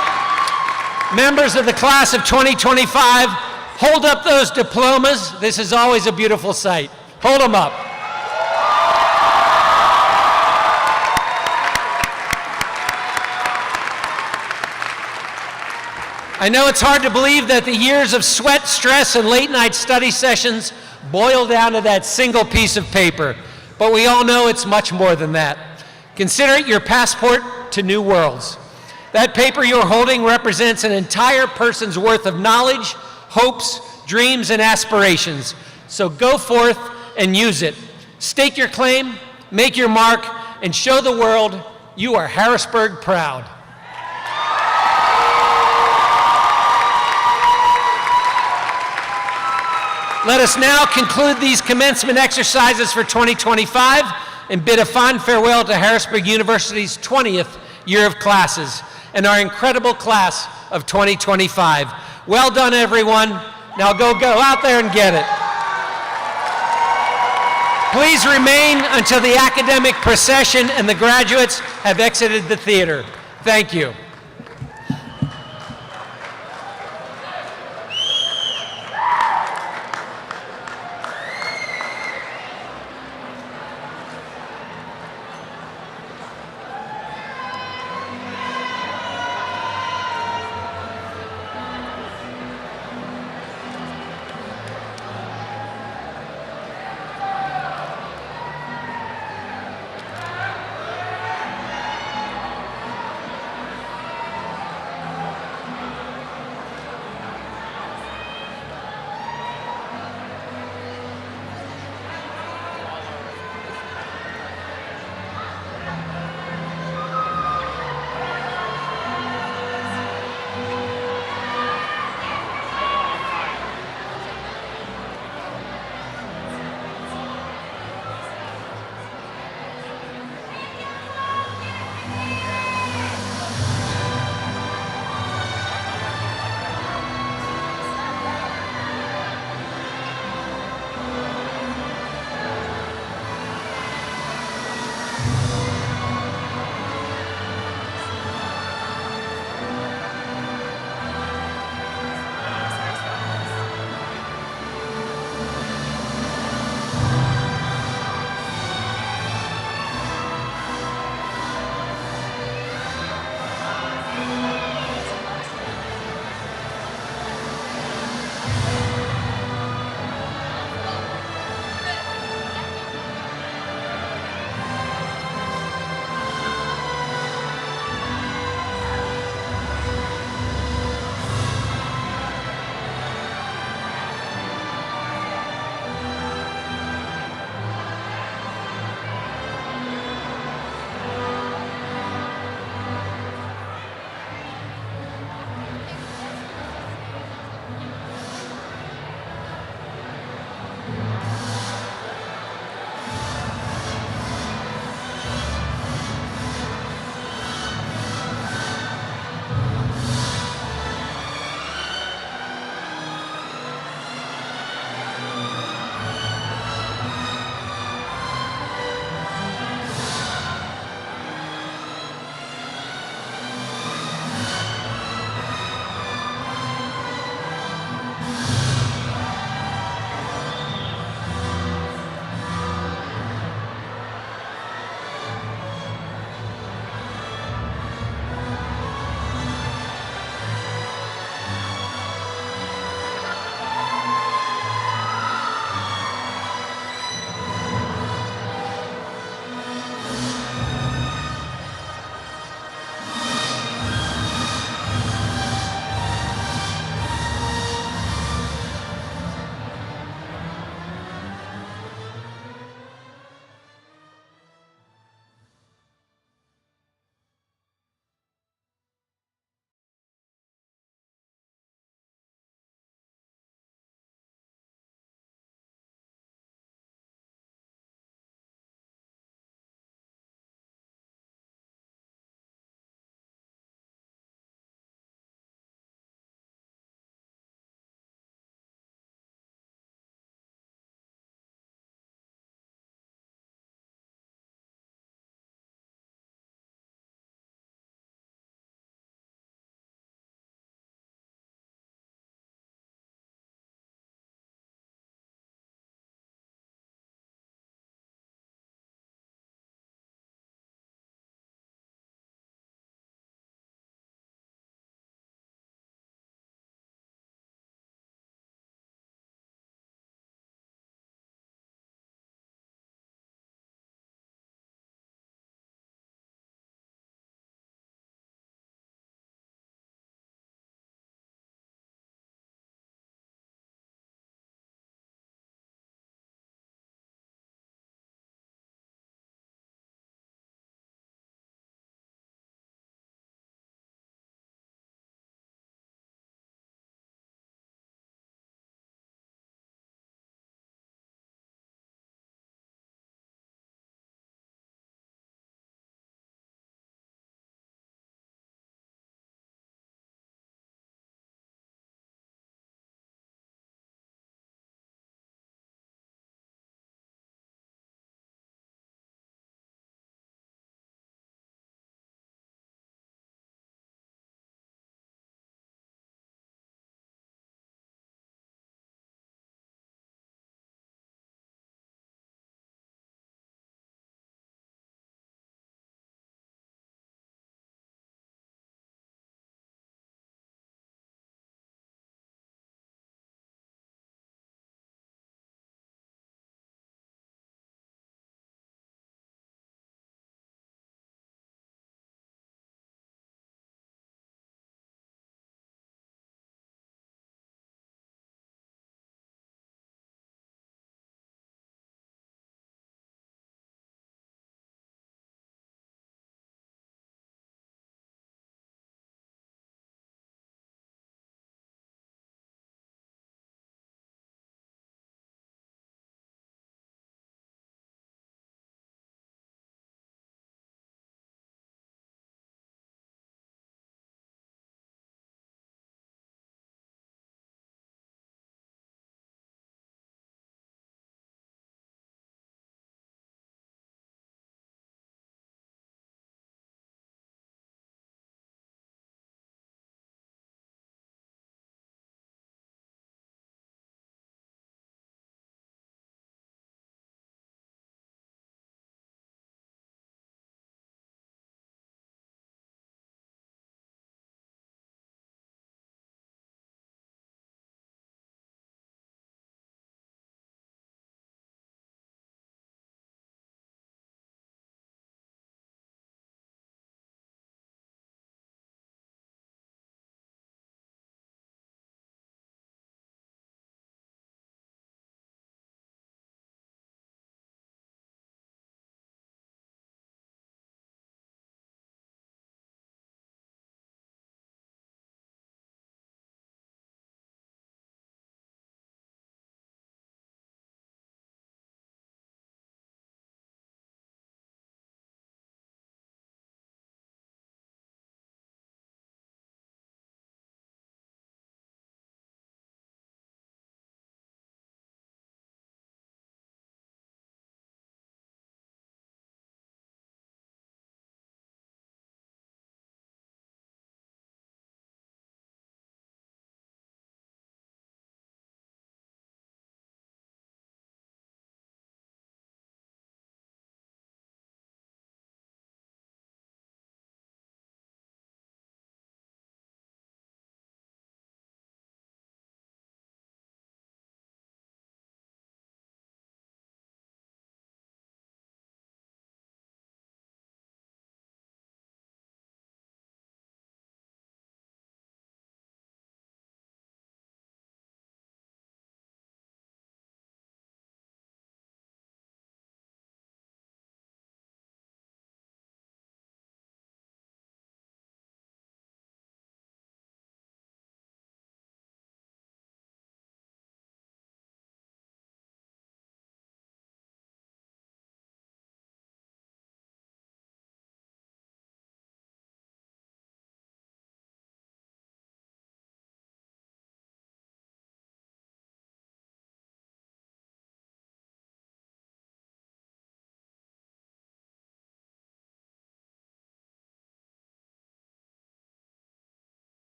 members of the class of 2025, hold up those diplomas. This is always a beautiful sight. Hold them up. I know it's hard to believe that the years of sweat, stress, and late-night study sessions boil down to that single piece of paper, but we all know it's much more than that. Consider it your passport to new worlds. That paper you're holding represents an entire person's worth of knowledge, hopes, dreams, and aspirations. So go forth and use it. Stake your claim, make your mark, and show the world you are Harrisburg proud. Let us now conclude these commencement exercises for 2025 and bid a fond farewell to Harrisburg University's 20th year of classes and our incredible class of 2025. Well done, everyone. Now go out there and get it. Please remain until the academic procession and the graduates have exited the theater. Thank you.